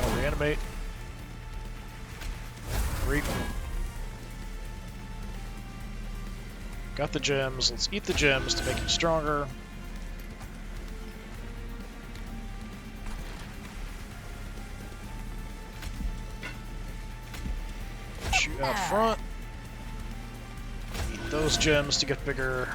I'll reanimate. Reap. Got the gems. Let's eat the gems to make you stronger. Shoot out front. Eat those gems to get bigger.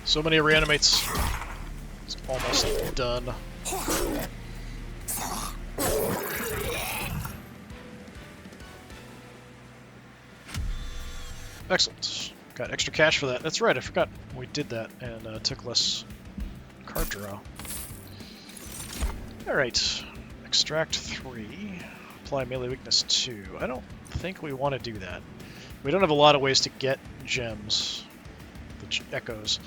So many reanimates. It's almost done. Excellent. Got extra cash for that. That's right, I forgot we did that and took less card draw. Alright. Extract 3. Apply melee weakness 2. I don't think we want to do that. We don't have a lot of ways to get gems. The echoes.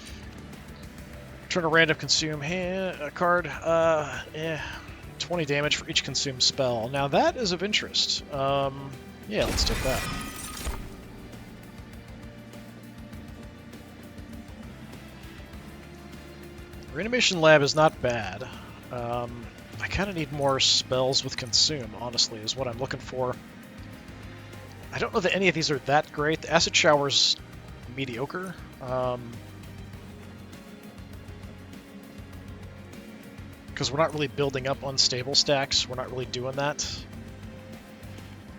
Turn a random consume a card. 20 damage for each consumed spell. Now that is of interest. Yeah, let's take that. Reanimation Lab is not bad. I kind of need more spells with consume, honestly, is what I'm looking for. I don't know that any of these are that great. The Acid Shower's mediocre. Because we're not really building up unstable stacks. We're not really doing that.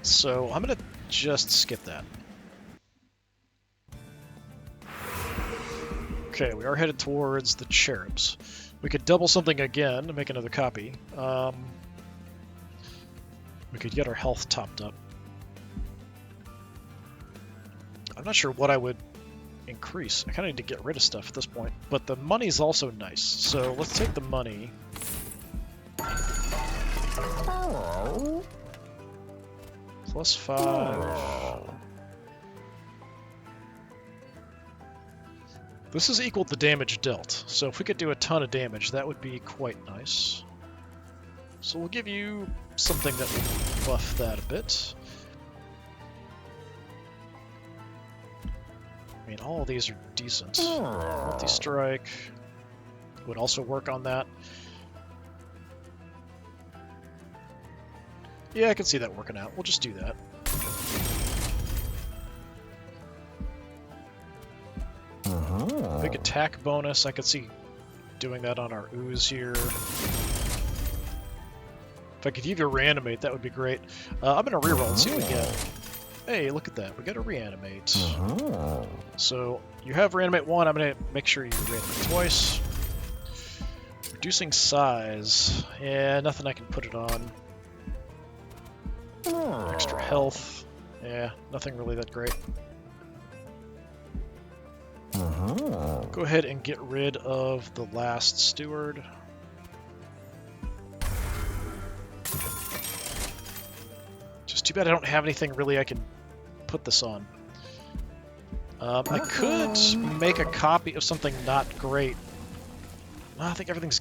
So I'm going to just skip that. Okay, we are headed towards the cherubs. We could double something again to make another copy. We could get our health topped up. I'm not sure what I would increase. I kind of need to get rid of stuff at this point. But the money's also nice. So let's take the money. +5. This is equal to the damage dealt. So if we could do a ton of damage, that would be quite nice. So we'll give you something that will buff that a bit. I mean, all of these are decent. Multi-strike would also work on that. Yeah, I can see that working out. We'll just do that. Big attack bonus. I could see doing that on our ooze here. If I could either reanimate, that would be great. I'm going to reroll and see what we get. Hey, look at that. We got to reanimate. So you have reanimate 1. I'm going to make sure you reanimate twice. Reducing size. Yeah, nothing I can put it on. Extra health. Yeah, nothing really that great. Go ahead and get rid of the last steward. Just too bad I don't have anything really I can put this on. I could make a copy of something not great. No, I think everything's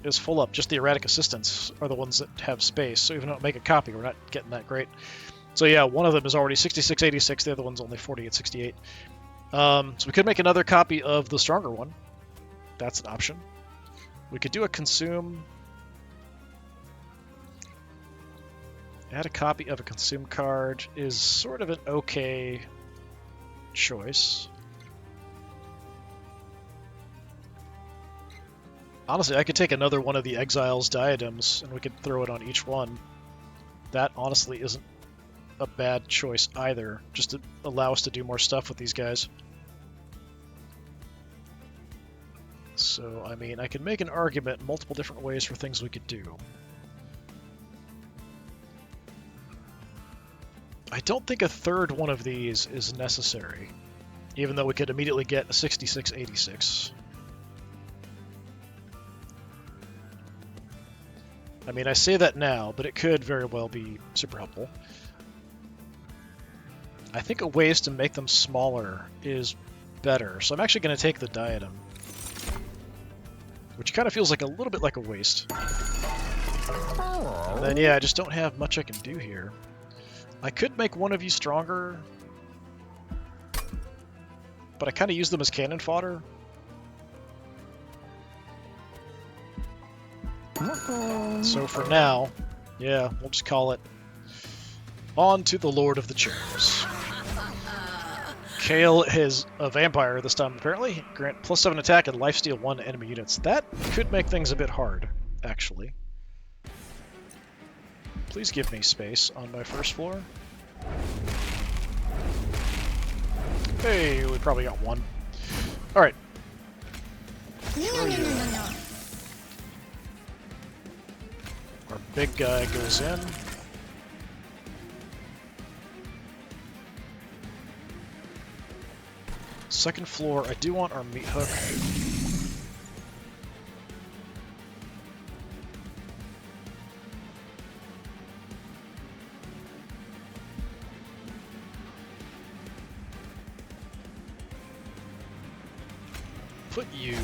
is full up. Just the erratic assistants are the ones that have space. So even though I make a copy, we're not getting that great. So yeah, one of them is already 6686. The other one's only 4868. So we could make another copy of the stronger one. That's an option. We could do a consume. Add a copy of a consume card is sort of an okay choice. Honestly, I could take another one of the Exile's diadems and we could throw it on each one. That honestly isn't a bad choice either, just to allow us to do more stuff with these guys. So, I mean, I could make an argument in multiple different ways for things we could do. I don't think a third one of these is necessary, even though we could immediately get a 6686. I mean, I say that now, but it could very well be super helpful. I think a ways to make them smaller is better, so I'm actually going to take the diadem, which kind of feels like a little bit like a waste. And then, yeah, I just don't have much I can do here. I could make one of you stronger, but I kind of use them as cannon fodder. So for now, yeah, we'll just call it on to the Lord of the Chairs. Kale is a vampire this time, apparently. Grant +7 attack and lifesteal 1 enemy units. That could make things a bit hard, actually. Please give me space on my first floor. Hey, we probably got one. Alright. Our big guy goes in. Second floor, I do want our meat hook. Put you...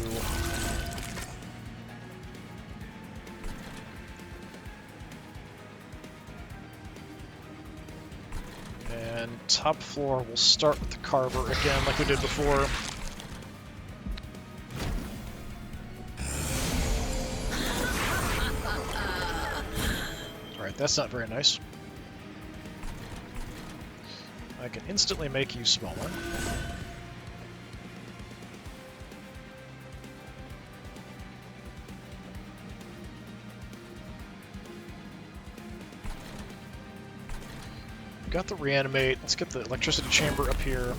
And top floor, we'll start with the carver again like we did before. Alright, that's not very nice. I can instantly make you smaller. Got the reanimate. Let's get the electricity chamber up here.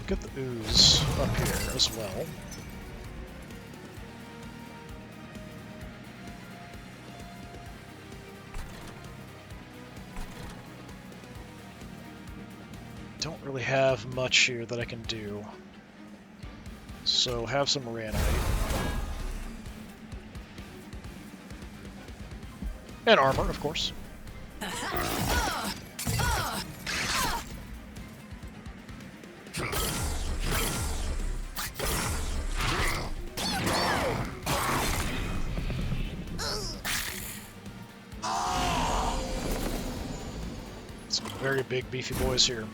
Get the ooze up here as well. Don't really have much here that I can do. So have some reanimate. And armor, of course. Some very big, beefy boys here.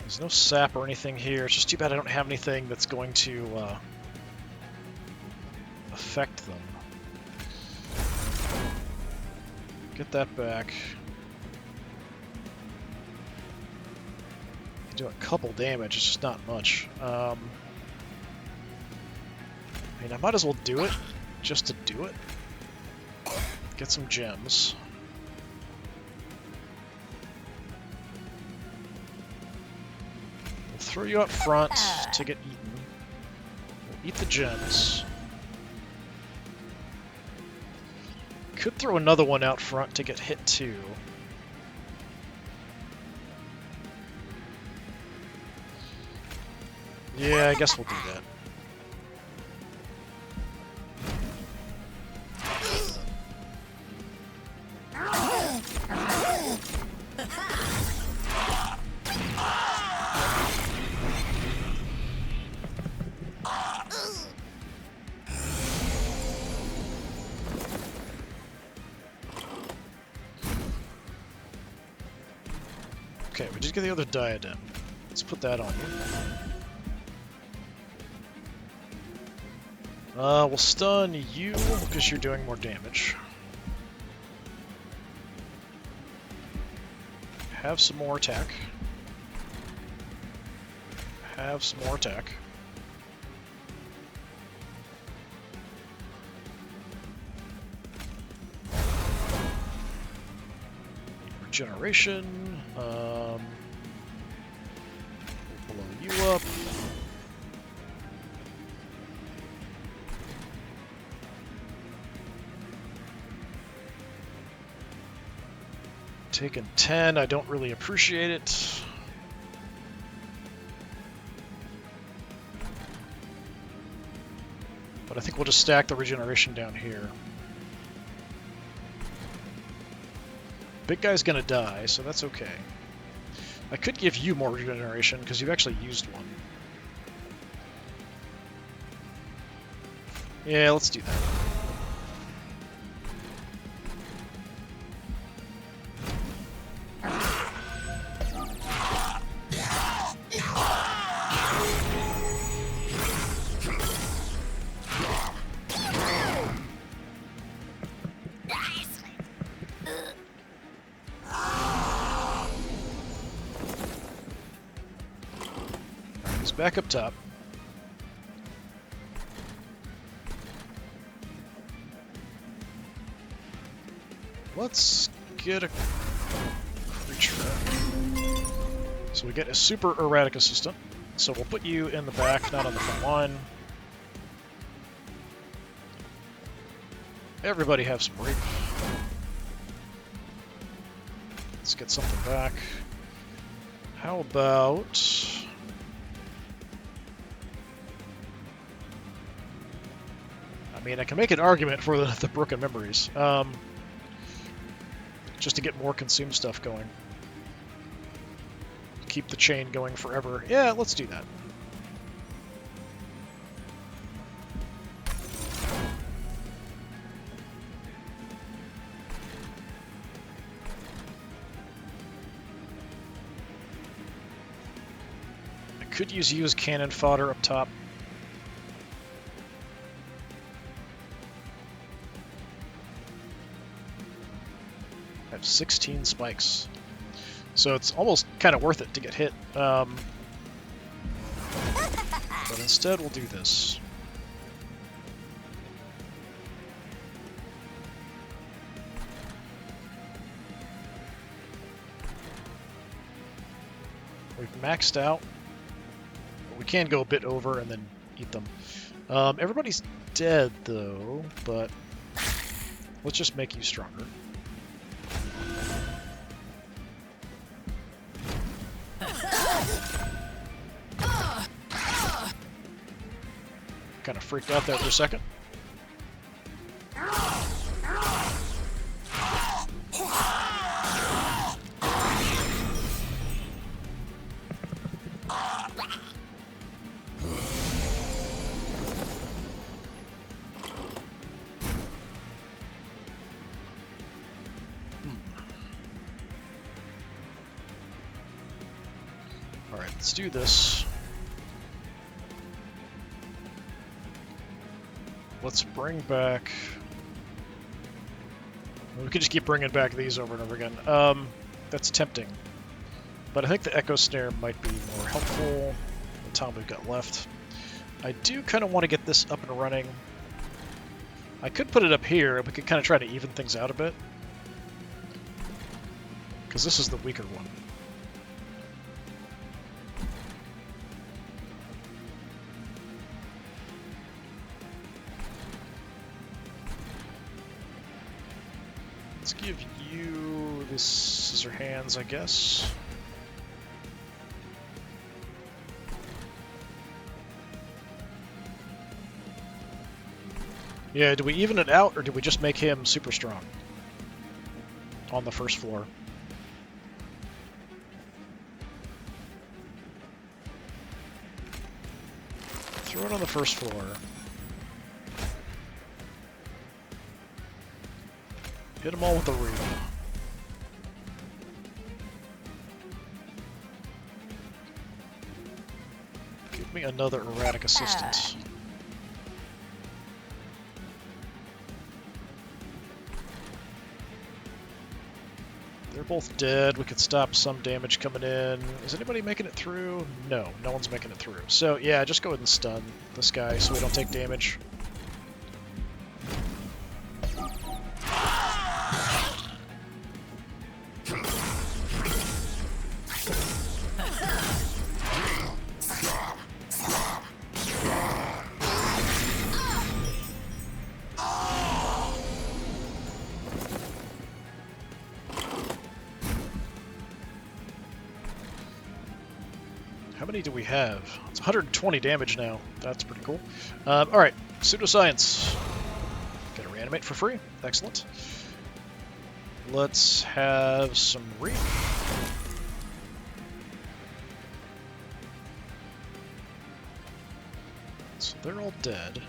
There's no sap or anything here. It's just too bad I don't have anything that's going to affect them. Get that back. Do a couple damage, it's just not much. I mean, I might as well do it, just to do it. Get some gems. We'll throw you up front to get eaten. We'll eat the gems. Could throw another one out front to get hit too. Yeah, I guess we'll do that. Okay, we did get the other diadem. Let's put that on you. We'll stun you because you're doing more damage. Have some more attack. Have some more attack. Regeneration. Blow you up. Taking 10, I don't really appreciate it. But I think we'll just stack the regeneration down here. Big guy's gonna die, so that's okay. I could give you more regeneration, because you've actually used one. Yeah, let's do that. Back up top. Let's get a creature. So we get a super erratic assistant. So we'll put you in the back, not on the front line. Everybody have some rape. Let's get something back. How about... I mean, I can make an argument for the broken memories, just to get more consume stuff going. Keep the chain going forever. Yeah, let's do that. I could use you as cannon fodder up top. I have 16 spikes. So it's almost kind of worth it to get hit. But instead we'll do this. We've maxed out. We can go a bit over and then eat them. Everybody's dead though, but let's just make you stronger. Kind of freaked out there for a second. Alright, let's do this. Let's bring back... We could just keep bringing back these over and over again. That's tempting. But I think the Echo Snare might be more helpful the time we've got left. I do kind of want to get this up and running. I could put it up here, and we could kind of try to even things out a bit. Because this is the weaker one. Let's give you the scissor hands, I guess. Yeah, do we even it out, or do we just make him super strong on the first floor? Throw it on the first floor. Hit them all with the reap. Give me another erratic assistant. They're both dead. We could stop some damage coming in. Is anybody making it through? No, no one's making it through. So yeah, just go ahead and stun this guy so we don't take damage. How many do we have? It's 120 damage now. That's pretty cool. Alright, pseudoscience. Get a reanimate for free. Excellent. Let's have some reap. So they're all dead.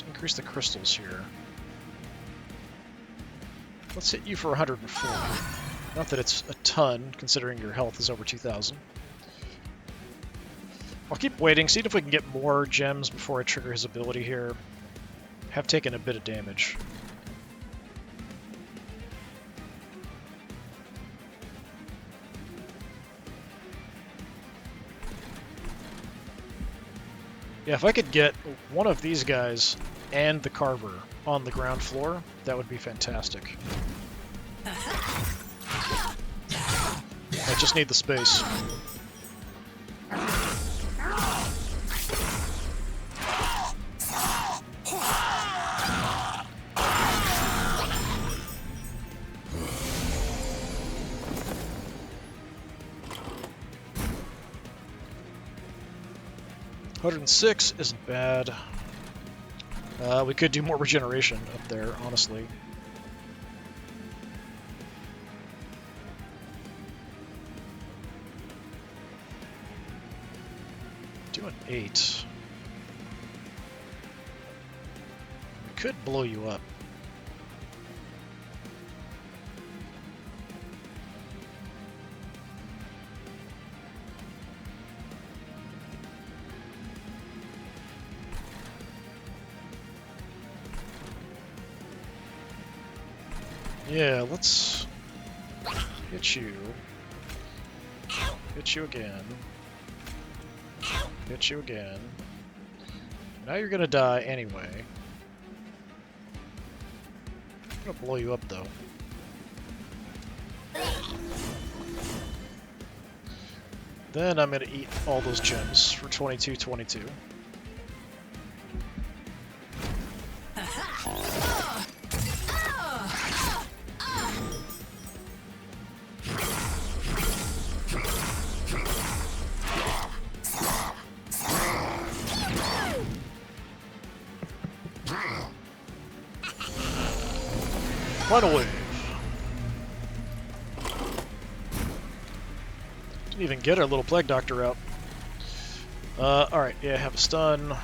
Increase the crystals here. Let's hit you for 140. Not that it's a ton, considering your health is over 2,000. I'll keep waiting, see if we can get more gems before I trigger his ability here. Have taken a bit of damage. Yeah, if I could get one of these guys and the Carver on the ground floor, that would be fantastic. I just need the space. $106 isn't bad. We could do more regeneration up there, honestly. Do an 8. We could blow you up. Yeah, let's hit you. Hit you again. Hit you again. Now you're gonna die anyway. I'm gonna blow you up though. Then I'm gonna eat all those gems for 2222. Final wave. Didn't even get our little Plague Doctor out. Alright, yeah, have a stun.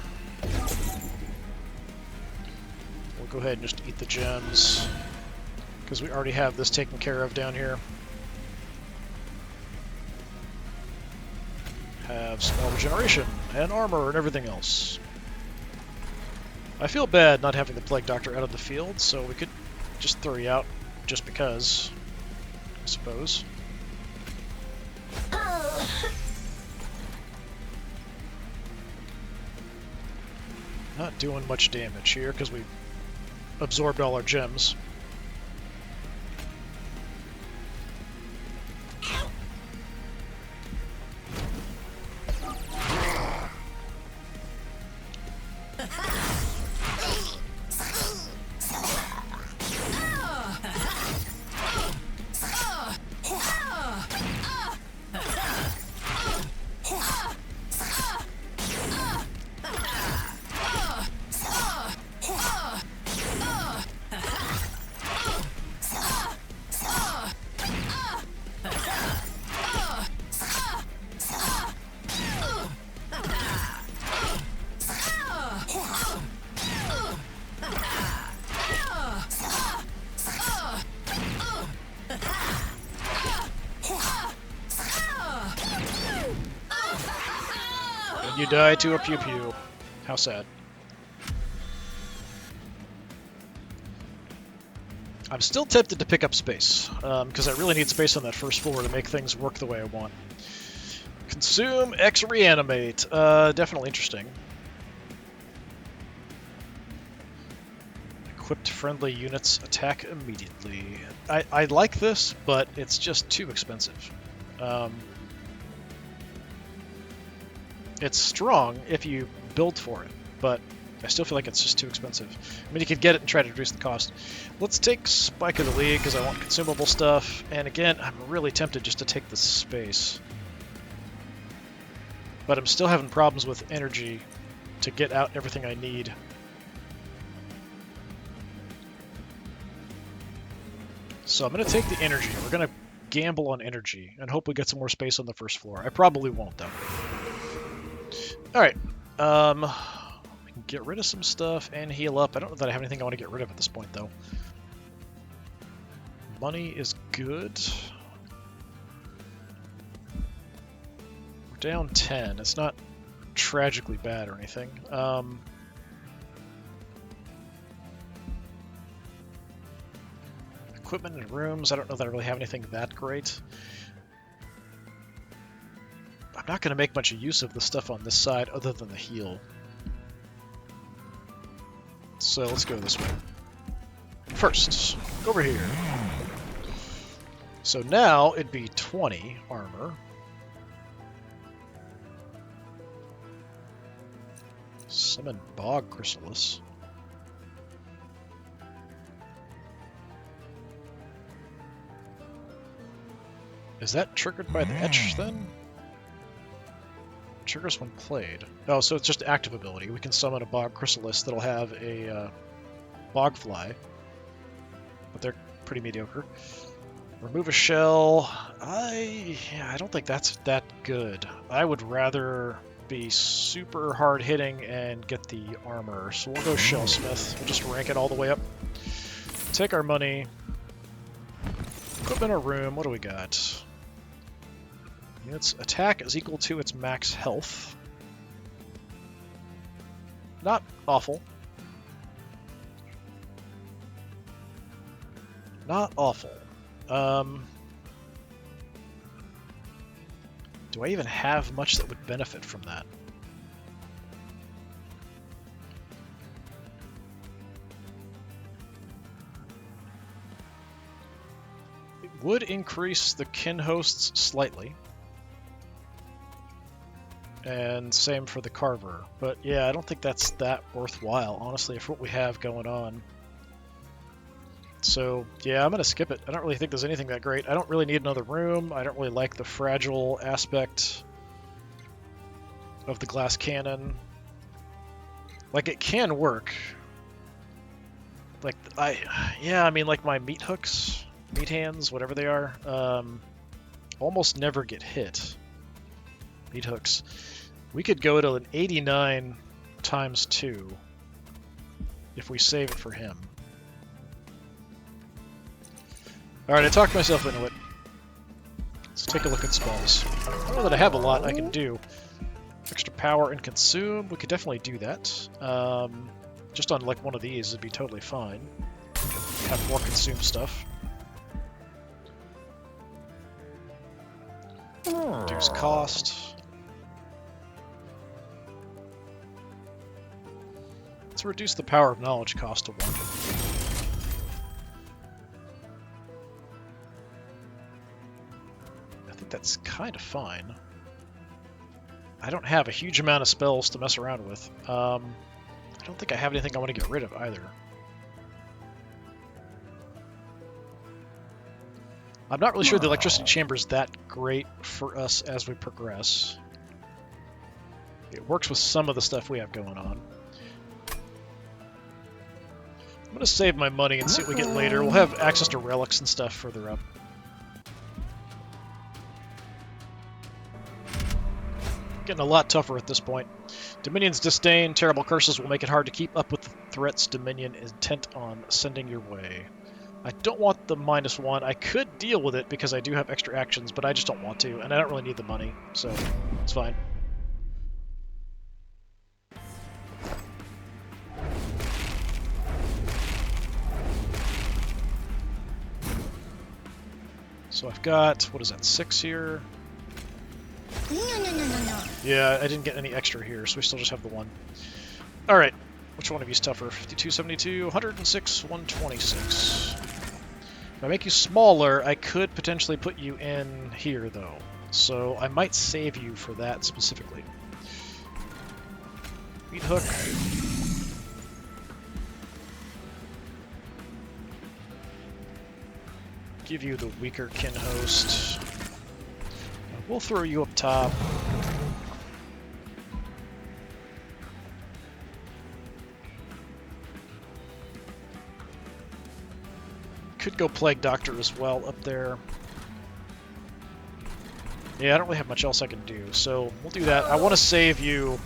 We'll go ahead and just eat the gems, because we already have this taken care of down here. Have some more regeneration, and armor, and everything else. I feel bad not having the Plague Doctor out of the field, so we could just throw you out just because, I suppose. Not doing much damage here because we absorbed all our gems. You die to a pew-pew. How sad. I'm still tempted to pick up space, because I really need space on that first floor to make things work the way I want. Consume, X reanimate. Definitely interesting. Equipped friendly units attack immediately. I like this, but it's just too expensive. It's strong if you build for it, but I still feel like it's just too expensive. I mean, you could get it and try to reduce the cost. Let's take Spike of the League because I want consumable stuff. And again, I'm really tempted just to take the space. But I'm still having problems with energy to get out everything I need. So I'm going to take the energy. We're going to gamble on energy and hope we get some more space on the first floor. I probably won't, though. Alright. We can get rid of some stuff and heal up. I don't know that I have anything I want to get rid of at this point, though. Money is good. We're down 10. It's not tragically bad or anything. Equipment and rooms. I don't know that I really have anything that great. I'm not going to make much use of the stuff on this side other than the heal. So let's go this way. First, over here. So now it'd be 20 armor. Summon Bog Chrysalis. Is that triggered by the Etch then? Triggers when played. Oh, so it's just active ability. We can summon a Bog Chrysalis that'll have a Bog Fly. But they're pretty mediocre. Remove a shell. I don't think that's that good. I would rather be super hard hitting and get the armor. So we'll go Shellsmith. We'll just rank it all the way up. Take our money. Equipment or room. What do we got? Its attack is equal to its max health. Not awful. Not awful. Do I even have much that would benefit from that? It would increase the kin hosts slightly. And same for the Carver. But yeah, I don't think that's that worthwhile, honestly, for what we have going on. So yeah, I'm going to skip it. I don't really think there's anything that great. I don't really need another room. I don't really like the fragile aspect of the glass cannon. Like, it can work. Like, I mean, like my meat hooks, meat hands, whatever they are, almost never get hit. Meat hooks. We could go to an 89 times 2 if we save it for him. Alright, I talked myself into it. Let's take a look at spells. I don't know that I have a lot I can do. Extra power and consume. We could definitely do that. Just on like one of these would be totally fine. Have more consume stuff. Reduce cost. Let's reduce the power of knowledge cost to 1. I think that's kind of fine. I don't have a huge amount of spells to mess around with. I don't think I have anything I want to get rid of either. I'm not really sure the electricity chamber is that great for us as we progress. It works with some of the stuff we have going on. I'm going to save my money and see what we get later. We'll have access to relics and stuff further up. Getting a lot tougher at this point. Dominion's disdain, terrible curses will make it hard to keep up with the threats Dominion is intent on sending your way. I don't want the -1. I could deal with it because I do have extra actions, but I just don't want to, and I don't really need the money, so it's fine. So I've got, what is that, 6 here? No. Yeah, I didn't get any extra here, so we still just have the 1. Alright, which one of you is tougher? 52, 72, 106, 126. If I make you smaller, I could potentially put you in here, though. So I might save you for that specifically. Meat hook. Give you the weaker kin host. We'll throw you up top. Could go Plague Doctor as well up there. Yeah, I don't really have much else I can do, so we'll do that. I want to save you.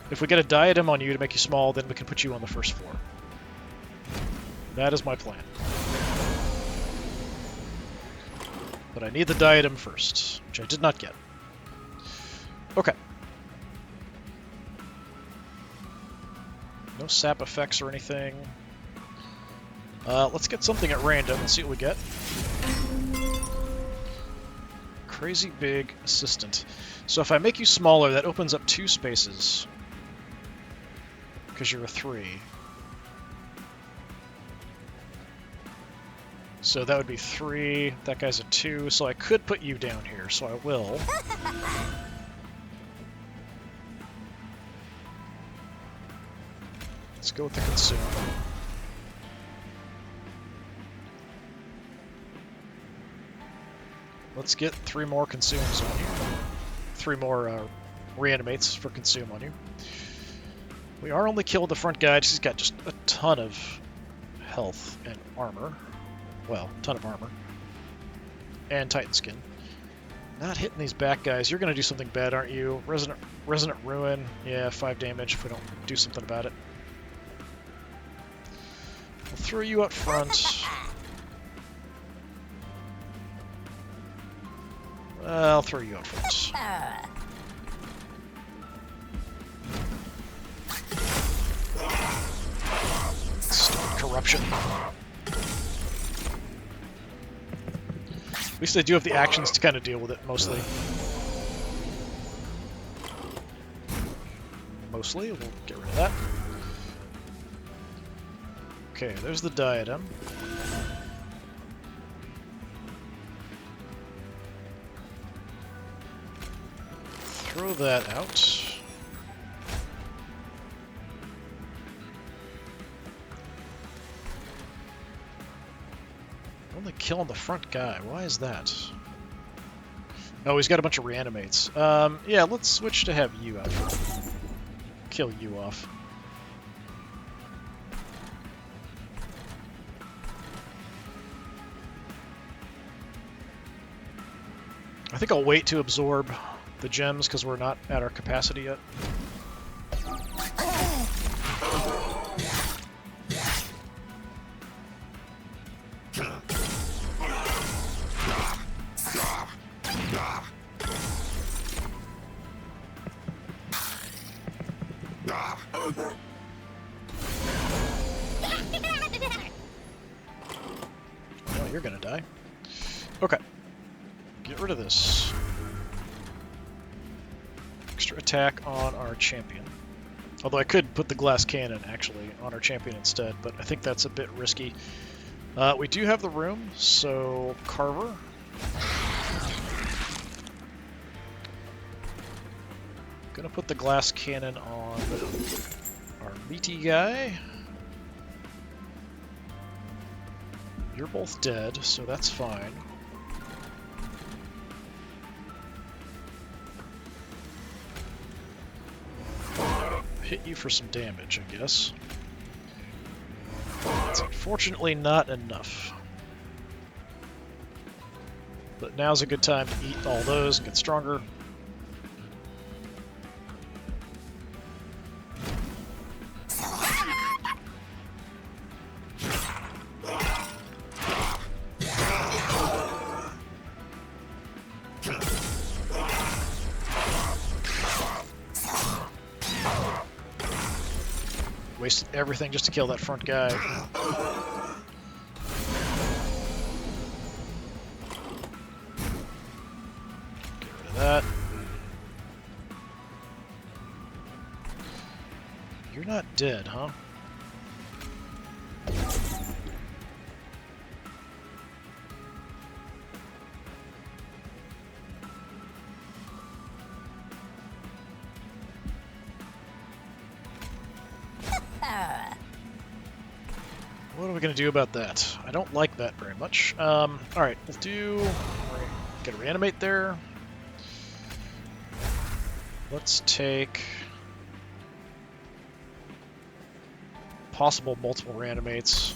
If we get a diadem on you to make you small, then we can put you on the first floor. That is my plan. But I need the diadem first, which I did not get. Okay. No sap effects or anything. Let's get something at random and see what we get. Crazy big assistant. So if I make you smaller, that opens up 2 spaces. Because you're a 3. So that would be 3. That guy's a 2. So I could put you down here, so I will. Let's go with the consume. Let's get 3 more consumes on you. 3 more reanimates for consume on you. We are only killing the front guy. He's got just a ton of health and armor. Well, ton of armor. And Titan skin. Not hitting these back guys. You're going to do something bad, aren't you? Resonant Ruin. Yeah, 5 damage if we don't do something about it. We'll throw you up front. I'll throw you up front. Stop corruption. At least I do have the actions to kind of deal with it, mostly. We'll get rid of that. Okay, there's the diadem. Throw that out. Only killing the front guy. Why is that? Oh, he's got a bunch of reanimates. Yeah, let's switch to have you out front. Kill you off. I think I'll wait to absorb the gems because we're not at our capacity yet. Oh, you're gonna die. Okay. Get rid of this. Extra attack on our champion. Although I could put the glass cannon, actually, on our champion instead, but I think that's a bit risky. We do have the room, so Carver. Gonna put the glass cannon on our meaty guy. You're both dead, so that's fine. Hit you for some damage, I guess. It's unfortunately not enough. But now's a good time to eat all those and get stronger. Wasted everything just to kill that front guy. You're not dead, huh? What are we going to do about that? I don't like that very much. Alright, we'll do... Get a reanimate there. Let's take... possible multiple reanimates.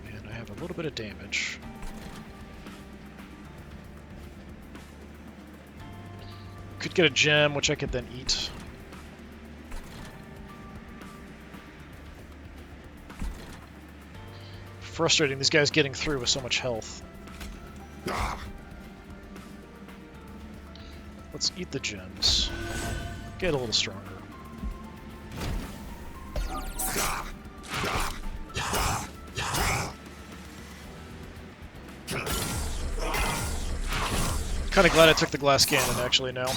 And I have a little bit of damage. Could get a gem, which I could then eat. Frustrating, these guys getting through with so much health. Let's eat the gems. Get a little stronger. Kinda glad I took the glass cannon actually now.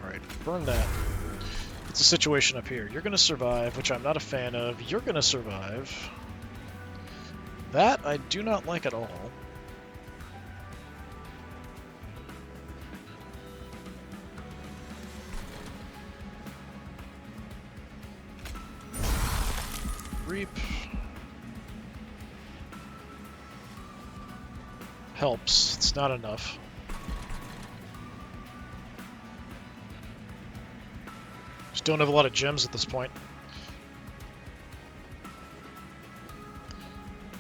Alright, burn that. It's a situation up here. You're gonna survive, which I'm not a fan of. You're gonna survive. That I do not like at all. Reap. Helps. It's not enough. Just don't have a lot of gems at this point.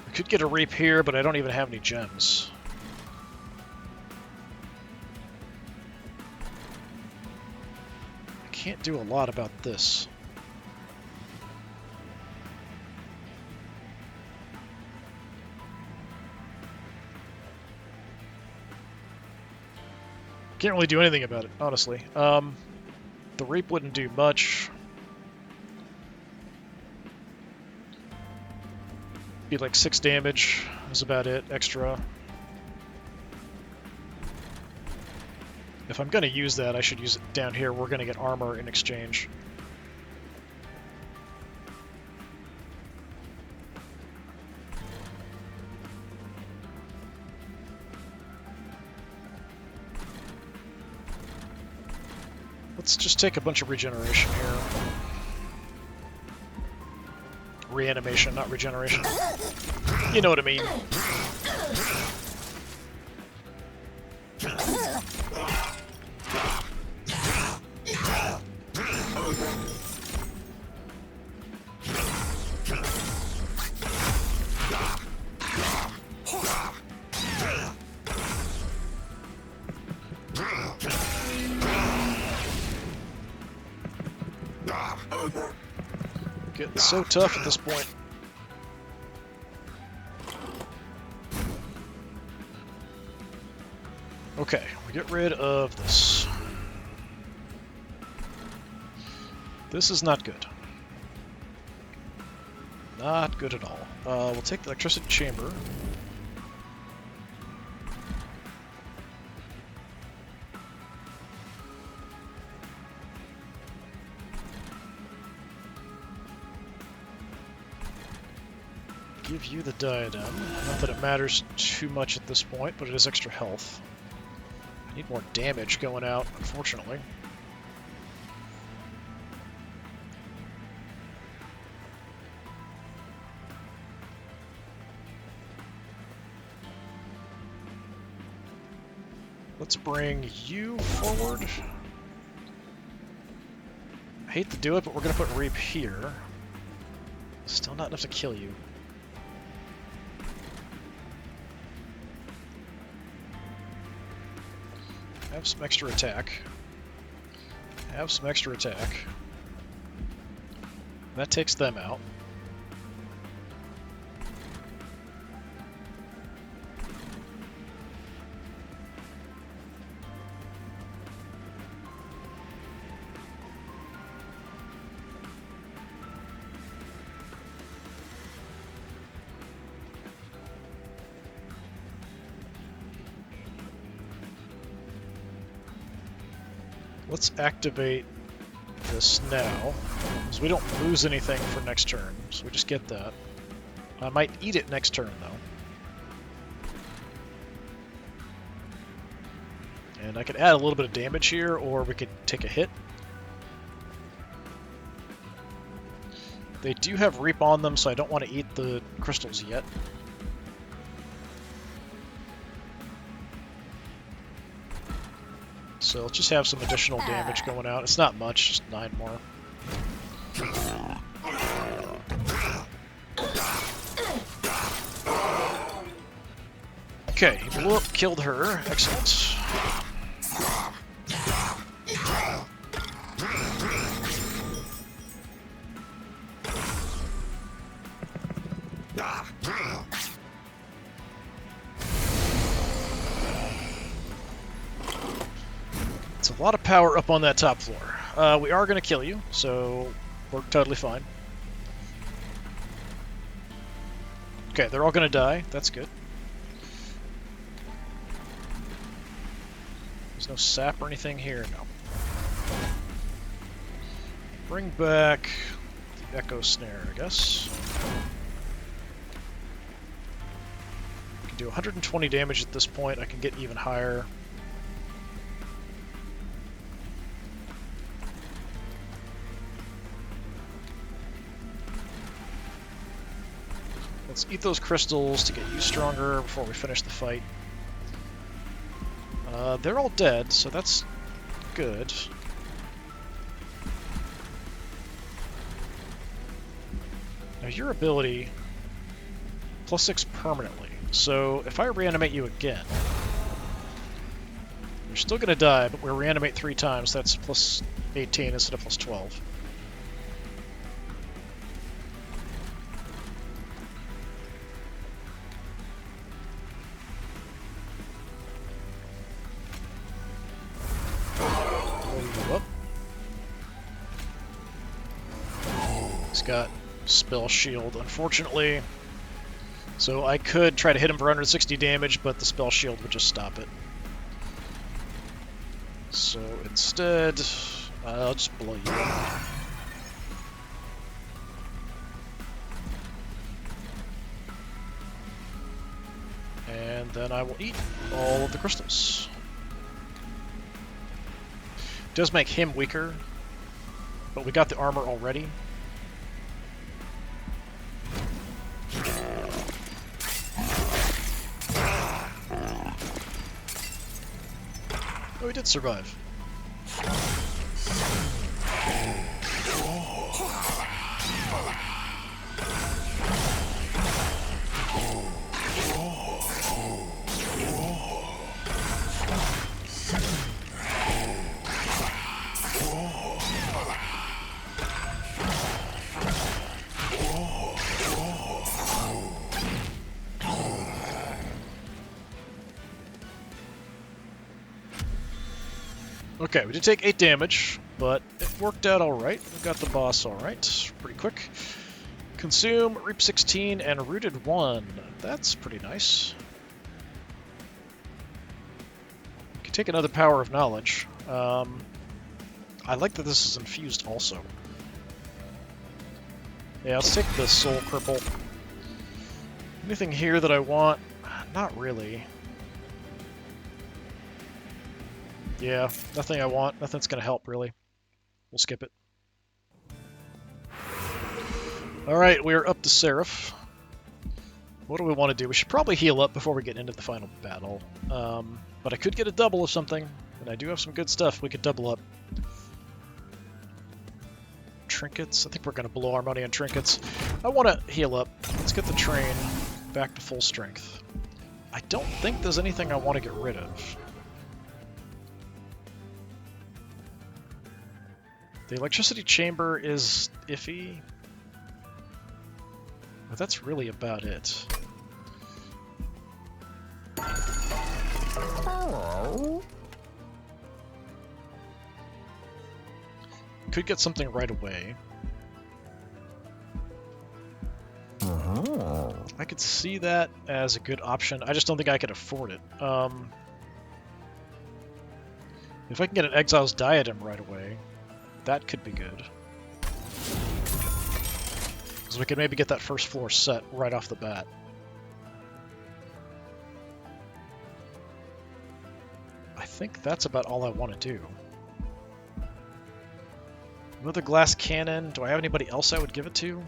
I could get a reap here, but I don't even have any gems. I can't do a lot about this. Can't really do anything about it, honestly. The reap wouldn't do much. Be like 6 damage is about it, extra. If I'm gonna use that, I should use it down here. We're gonna get armor in exchange. Let's just take a bunch of regeneration here. Reanimation, not regeneration. You know what I mean. Getting so tough at this point. Okay, we get rid of this. This is not good. Not good at all. We'll take the electricity chamber. Give you the diadem. Not that it matters too much at this point, but it is extra health. I need more damage going out, unfortunately. Let's bring you forward. I hate to do it, but we're going to put Reap here. Still not enough to kill you. Have some extra attack. Have some extra attack. That takes them out. Let's activate this now, so we don't lose anything for next turn. So we just get that. I might eat it next turn, though. And I could add a little bit of damage here, or we could take a hit. They do have Reap on them, so I don't want to eat the crystals yet. So let's just have some additional damage going out. It's not much, just 9 more. Okay, he blew up, killed her. Excellent. It's a lot of power up on that top floor. We are going to kill you, so we're totally fine. Okay, they're all going to die. That's good. There's no sap or anything here, no. Bring back the Echo Snare, I guess. I can do 120 damage at this point. I can get even higher. Let's eat those crystals to get you stronger before we finish the fight. They're all dead, so that's good. Now your ability, +6 permanently. So if I reanimate you again, you're still going to die, but we'll reanimate 3 times. That's +18 instead of +12. Got spell shield, unfortunately. So I could try to hit him for 160 damage, but the spell shield would just stop it. So instead, I'll just blow you up. And then I will eat all of the crystals. It does make him weaker, but we got the armor already. Oh, he did survive. Okay, we did take 8 damage, but it worked out alright. We got the boss alright. Pretty quick. Consume, Reap 16, and Rooted 1. That's pretty nice. We can take another Power of Knowledge. I like that this is infused also. Yeah, let's take the Soul Cripple. Anything here that I want? Not really. Yeah, nothing I want. Nothing's going to help, really. We'll skip it. Alright, we're up to Seraph. What do we want to do? We should probably heal up before we get into the final battle. But I could get a double of something, and I do have some good stuff we could double up. Trinkets? I think we're going to blow our money on trinkets. I want to heal up. Let's get the train back to full strength. I don't think there's anything I want to get rid of. The electricity chamber is iffy, but that's really about it. Could get something right away. I could see that as a good option. I just don't think I could afford it. If I can get an Exile's Diadem right away, that could be good. Because we could maybe get that first floor set right off the bat. I think that's about all I want to do. Another glass cannon. Do I have anybody else I would give it to?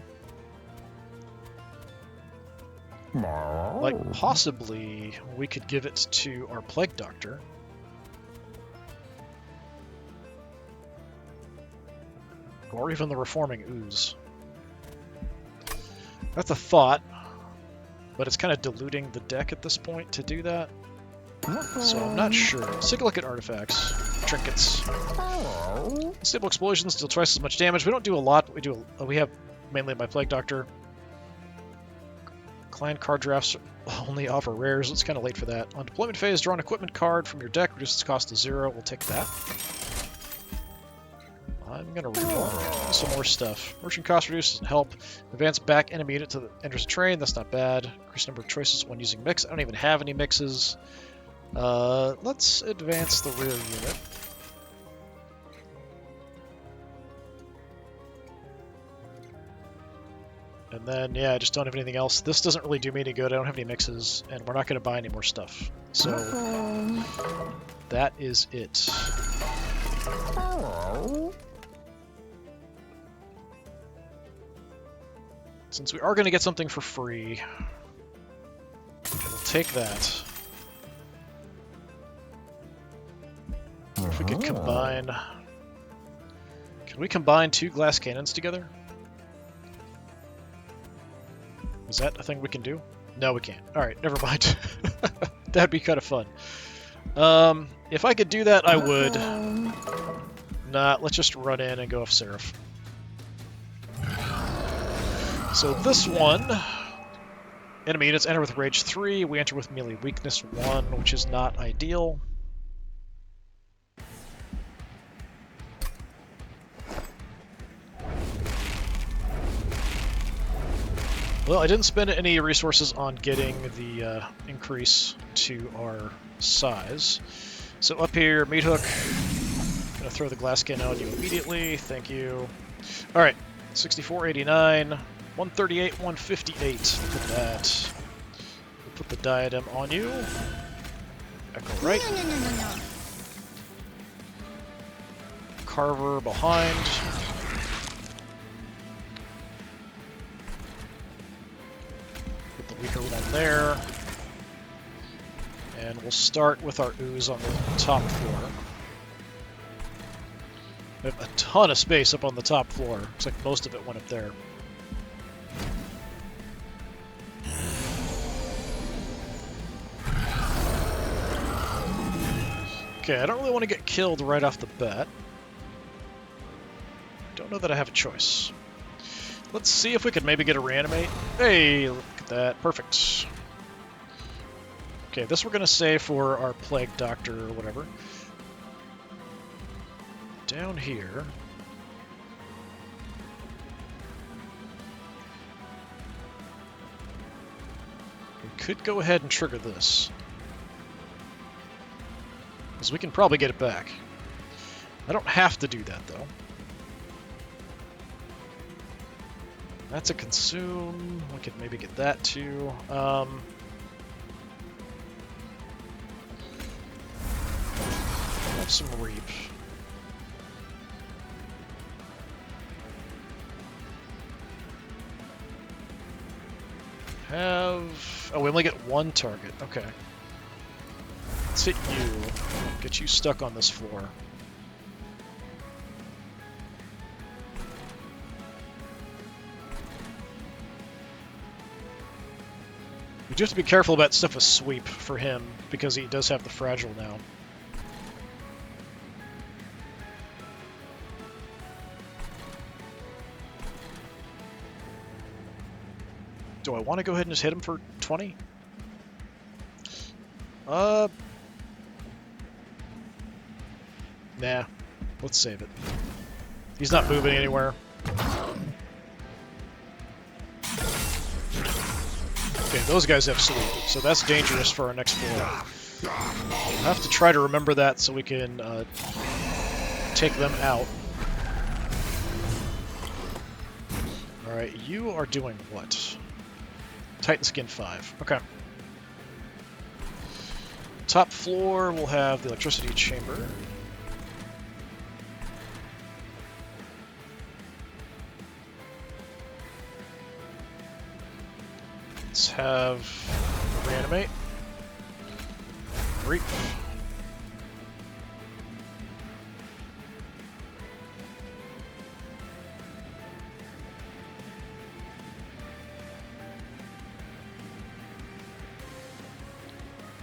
Like, possibly we could give it to our Plague Doctor. Or even the Reforming Ooze. That's a thought, but it's kind of diluting the deck at this point to do that. So I'm not sure. Let's take a look at artifacts. Trinkets. Stable Explosions deal twice as much damage. We don't do a lot, but we have mainly my Plague Doctor. Clan card drafts only offer rares. It's kind of late for that. On deployment phase, draw an equipment card from your deck, reduce its cost to 0. We'll take that. I'm gonna reroll some more stuff. Merchant cost reduce doesn't help. Advance back enemy unit to the enters a train. That's not bad. Increase number of choices when using mix. I don't even have any mixes. Let's advance the rear unit. And then, yeah, I just don't have anything else. This doesn't really do me any good. I don't have any mixes, and we're not going to buy any more stuff. So, that is it. Since we are going to get something for free, we'll take that. If we could combine... Can we combine 2 glass cannons together? Is that a thing we can do? No, we can't. Alright, never mind. That'd be kind of fun. If I could do that, I would. Nah, let's just run in and go off Seraph. So this one, enemy units enter with Rage 3, we enter with Melee Weakness 1, which is not ideal. Well, I didn't spend any resources on getting the increase to our size. So up here, Meat Hook. Gonna throw the glass cannon on you immediately. Thank you. All right, 6489, 138, 158. Look at that. We'll put the diadem on you. Echowright. Carver behind. Weaker one there. And we'll start with our ooze on the top floor. We have a ton of space up on the top floor. Looks like most of it went up there. Okay, I don't really want to get killed right off the bat. Don't know that I have a choice. Let's see if we could maybe get a reanimate. Hey, look at that. Perfect. Okay, this we're going to save for our Plague Doctor or whatever. Down here. We could go ahead and trigger this. Because we can probably get it back. I don't have to do that, though. That's a consume. We could maybe get that too. Have some reap. Have... Oh, we only get one target. Okay. Let's hit you. Get you stuck on this floor. We do have to be careful about stuff with sweep for him, because he does have the fragile now. Do I want to go ahead and just hit him for 20? Nah. Let's save it. He's not moving anywhere. Okay, those guys have sweep, so that's dangerous for our next floor. We'll have to try to remember that so we can take them out. Alright, you are doing what? Titan Skin 5. Okay. Top floor will have the electricity chamber. Let's have reanimate. Reap.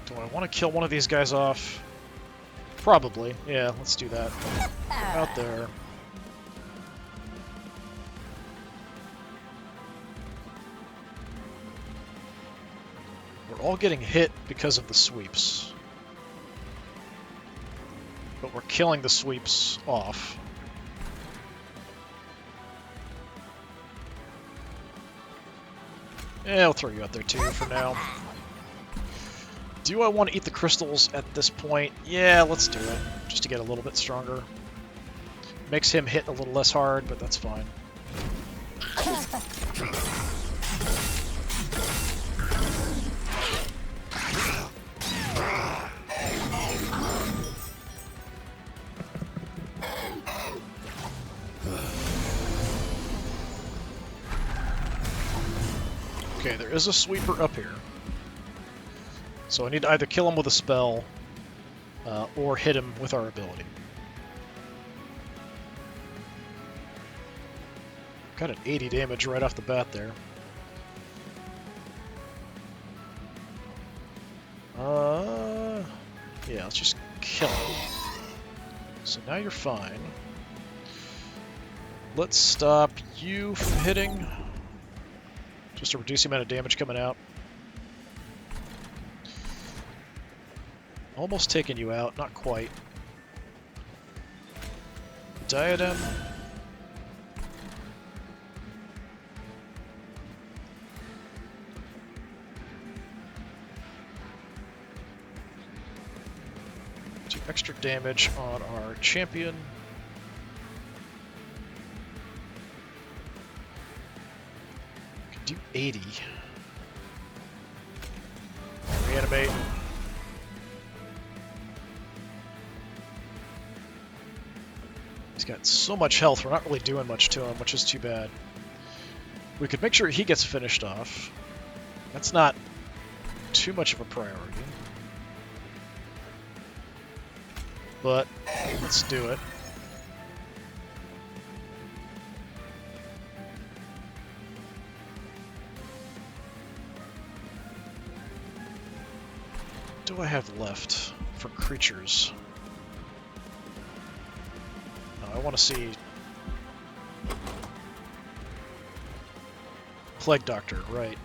Do I want to kill one of these guys off? Probably. Yeah, let's do that. Out there. We're all getting hit because of the sweeps. But we're killing the sweeps off. Yeah, I'll throw you out there too for now. Do I want to eat the crystals at this point? Yeah, let's do it. Just to get a little bit stronger. Makes him hit a little less hard, but that's fine. Okay, there is a sweeper up here. So I need to either kill him with a spell, or hit him with our ability. Got an 80 damage right off the bat there. Yeah, let's just kill him. So now you're fine. Let's stop you from hitting. Just to reduce the amount of damage coming out. Almost taking you out, not quite. Diadem. Do extra damage on our champion. Could do 80. Reanimate. He's got so much health, we're not really doing much to him, which is too bad. We could make sure he gets finished off. That's not too much of a priority. But let's do it. What do I have left for creatures? I want to see Plague Doctor, right.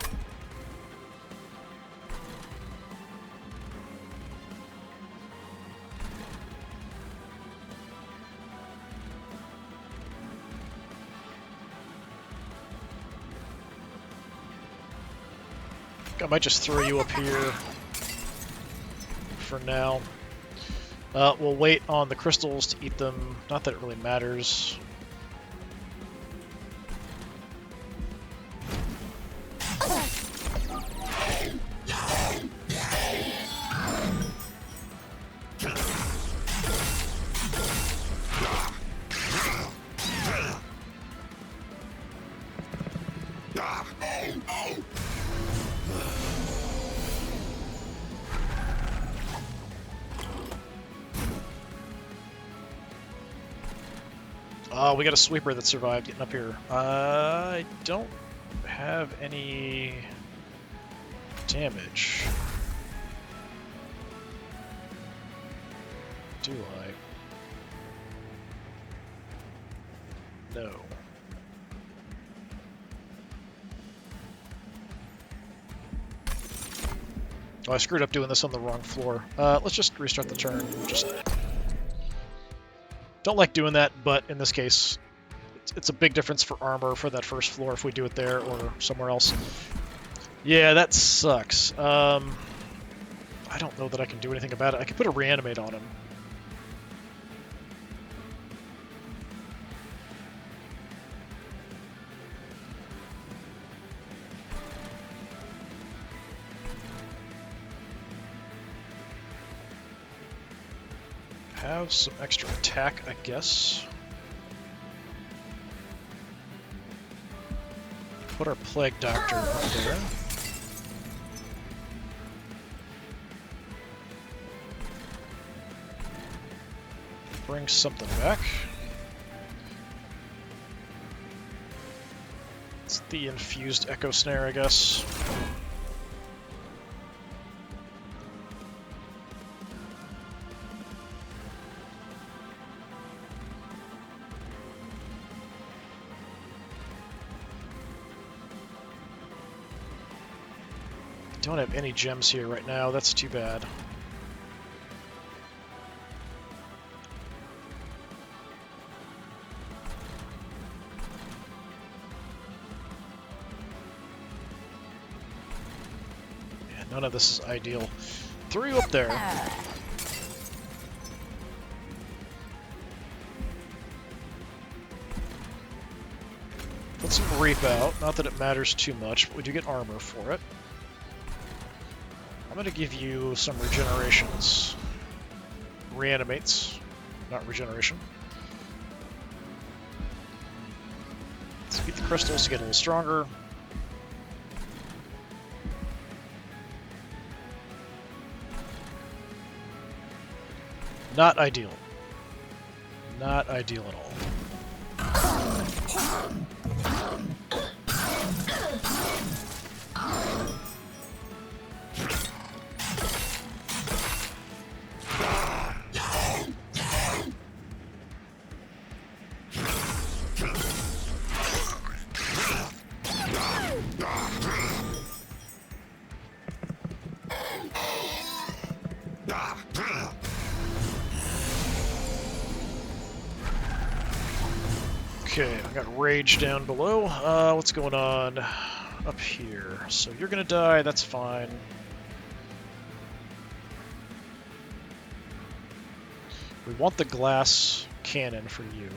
I might just throw you up here for now. We'll wait on the crystals to eat them. Not that it really matters. Oh, we got a sweeper that survived getting up here. I don't have any damage. Do I? No. Oh, I screwed up doing this on the wrong floor. Let's just restart the turn. Just don't like doing that, but in this case, it's a big difference for armor for that first floor if we do it there or somewhere else. Yeah, that sucks. I don't know that I can do anything about it. I could put a reanimate on him. Have some extra attack, I guess. Put our Plague Doctor up there. Bring something back. It's the infused Echo Snare, I guess. Don't have any gems here right now. That's too bad. Yeah, none of this is ideal. Threw you up there. Put some Reap out. Not that it matters too much, but we do get armor for it. I'm going to give you some regenerations. Reanimates, not regeneration. Let's beat the crystals to get a little stronger. Not ideal. Not ideal at all. Okay, I got Rage down below. What's going on up here? So you're gonna die, that's fine. We want the glass cannon for you.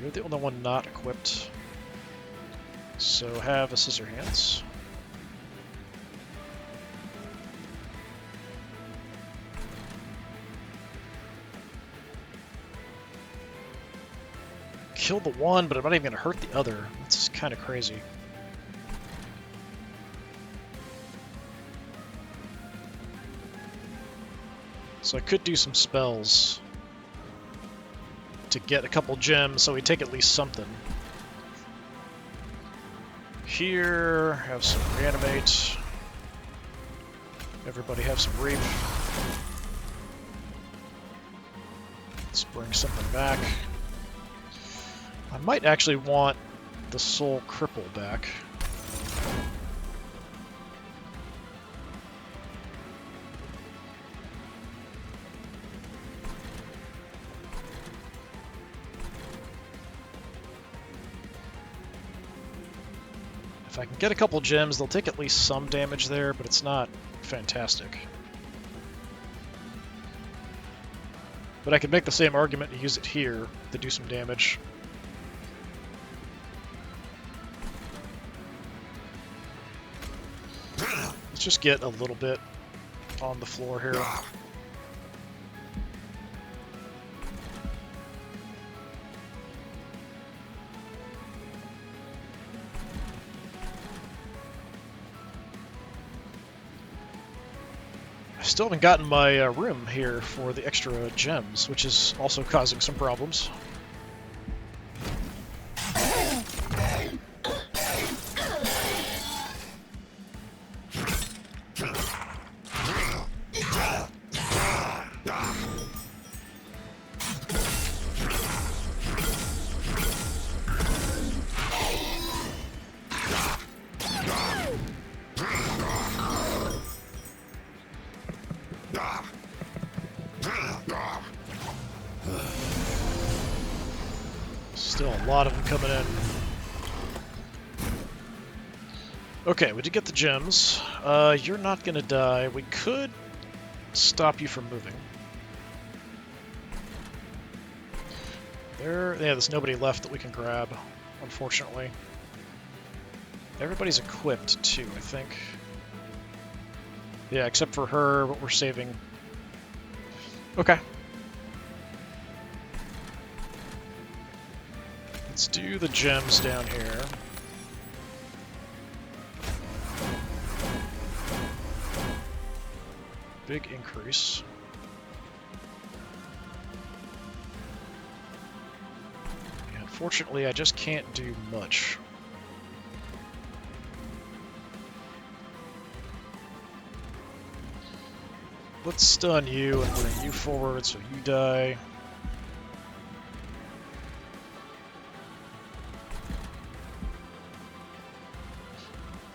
You're the only one not equipped. So have a Scissor Hands. Kill the one, but I'm not even going to hurt the other. That's kind of crazy. So I could do some spells to get a couple gems, so we take at least something. Here, have some Reanimate. Everybody have some Reap. Let's bring something back. I might actually want the Soul Cripple back. If I can get a couple gems, they'll take at least some damage there, but it's not fantastic. But I could make the same argument to use it here to do some damage. Let's just get a little bit on the floor here. I still haven't gotten my room here for the extra gems, which is also causing some problems. Still a lot of them coming in. Okay, we did get the gems. You're not gonna die. We could stop you from moving. Yeah, there's nobody left that we can grab, unfortunately. Everybody's equipped, too, I think. Yeah, except for her, but we're saving. Okay. Let's do the gems down here. Big increase. Yeah, unfortunately, I just can't do much. Let's stun you and bring you forward so you die.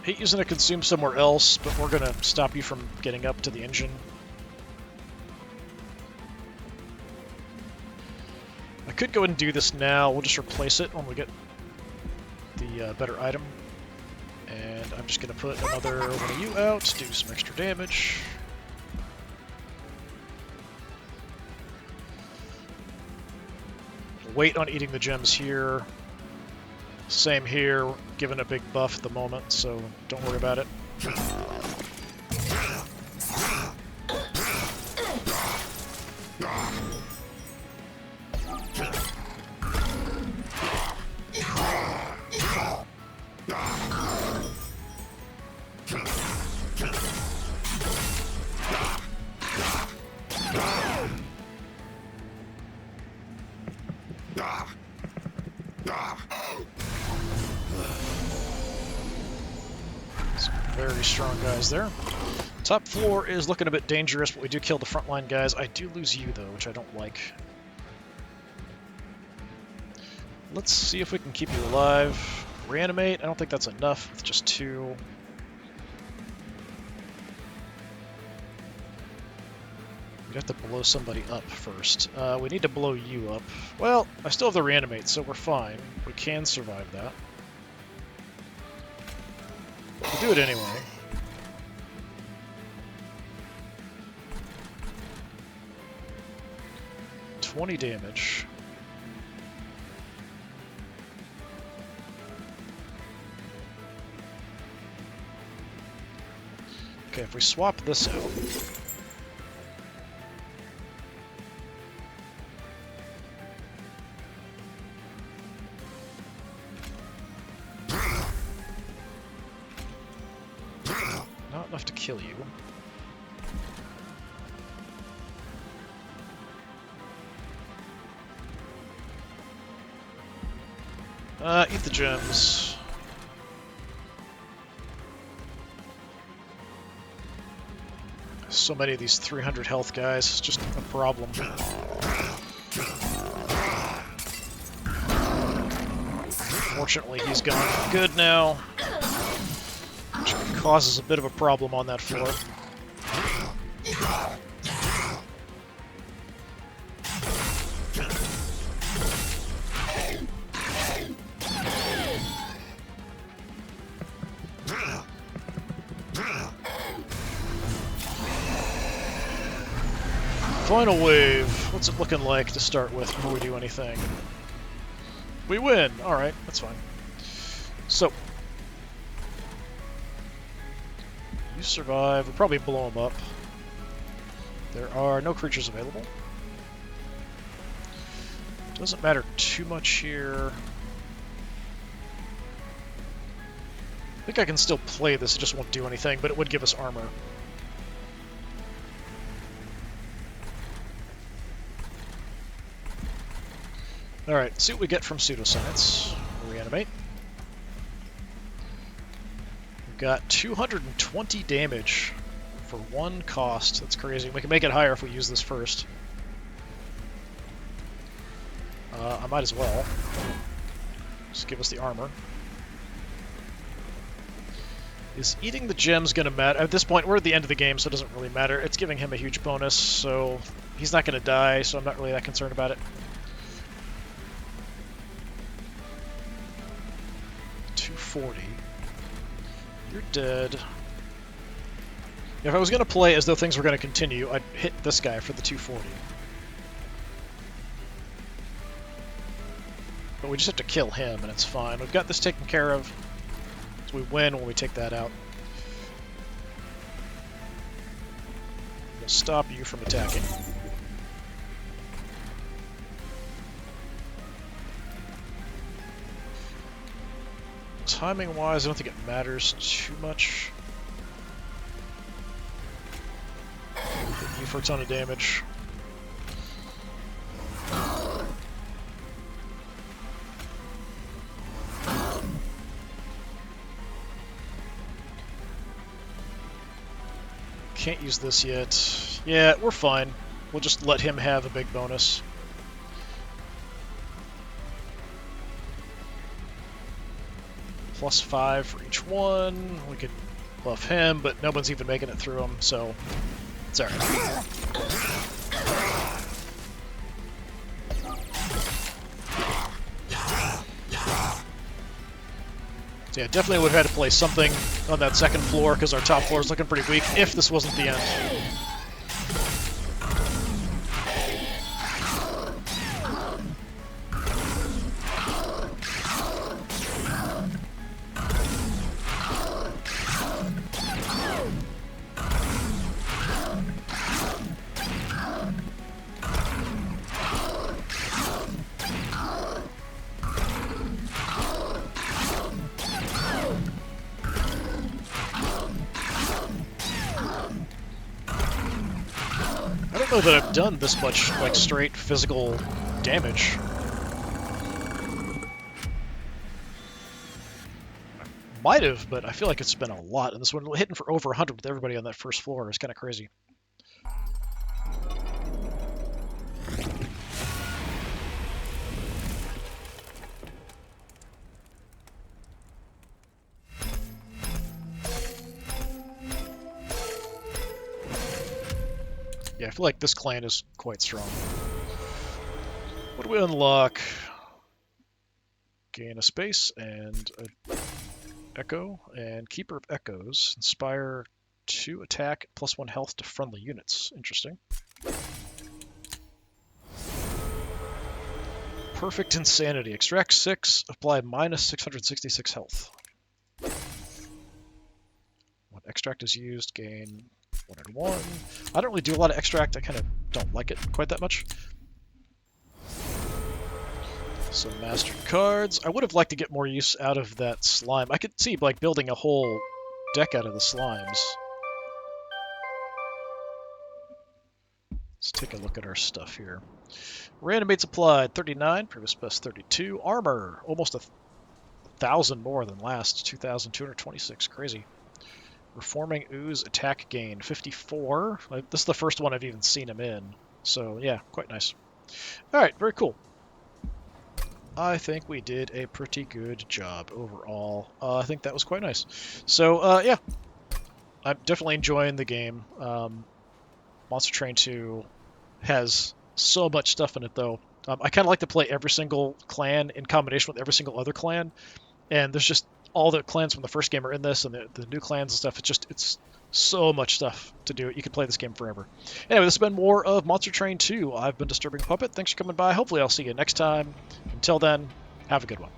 Hate using a consume somewhere else, but we're going to stop you from getting up to the engine. I could go ahead and do this now. We'll just replace it when we get the better item. And I'm just going to put another one of you out, do some extra damage. Wait on eating the gems here. Same here, given a big buff at the moment, so don't worry about it. Very strong guys there. Top floor is looking a bit dangerous, but we do kill the frontline guys. I do lose you, though, which I don't like. Let's see if we can keep you alive. Reanimate. I don't think that's enough with just 2. We'd have to blow somebody up first. We need to blow you up. Well, I still have the reanimate, so we're fine. We can survive that. We'll do it anyway. $20 damage. Okay, if we swap this out. Not enough to kill you. Eat the gems. So many of these 300 health guys, it's just a problem. Fortunately, he's gone for good now, which causes a bit of a problem on that floor. Final wave. What's it looking like to start with before we do anything? We win! Alright, that's fine. So. You survive. We'll probably blow them up. There are no creatures available. Doesn't matter too much here. I think I can still play this, it just won't do anything, but it would give us armor. Alright, let's see what we get from Pseudoscience. Reanimate. We've got 220 damage for 1 cost. That's crazy. We can make it higher if we use this first. I might as well. Just give us the armor. Is eating the gems going to matter? At this point, we're at the end of the game, so it doesn't really matter. It's giving him a huge bonus, so he's not going to die, so I'm not really that concerned about it. 240. You're dead. If I was going to play as though things were going to continue, I'd hit this guy for the 240. But we just have to kill him, and it's fine. We've got this taken care of, so we win when we take that out. We'll stop you from attacking. Timing-wise, I don't think it matters too much. Hit you for a ton of damage. Can't use this yet. Yeah, we're fine. We'll just let him have a big bonus. +5 for each one. We could buff him, but no one's even making it through him, so it's alright. So yeah, definitely would have had to play something on that second floor because our top floor is looking pretty weak if this wasn't the end. I don't know that I've done this much, like, straight physical damage. Might have, but I feel like it's been a lot. And this one hitting for over 100 with everybody on that first floor is kind of crazy. Yeah, I feel like this clan is quite strong. What do we unlock? Gain a space and a echo, and Keeper of Echoes. Inspire 2 attack, +1 health to friendly units. Interesting. Perfect Insanity. Extract 6, apply -666 health. When extract is used, gain 101. I don't really do a lot of extract. I kind of don't like it quite that much. Some mastered cards. I would have liked to get more use out of that slime. I could see like building a whole deck out of the slimes. Let's take a look at our stuff here. Reanimates applied, 39. Previous best, 32. Armor, almost 1,000 more than last, 2,226. Crazy. Reforming Ooze attack gain, 54. This is the first one I've even seen him in. So yeah, quite nice. Alright, very cool. I think we did a pretty good job overall. I think that was quite nice. So yeah, I'm definitely enjoying the game. Monster Train 2 has so much stuff in it though. I kind of like to play every single clan in combination with every single other clan. And there's just all the clans from the first game are in this, and the new clans and stuff. It's so much stuff to do. You could play this game forever. Anyway, this has been more of Monster Train 2. I've been Disturbing Puppet. Thanks for coming by. Hopefully I'll see you next time. Until then, have a good one.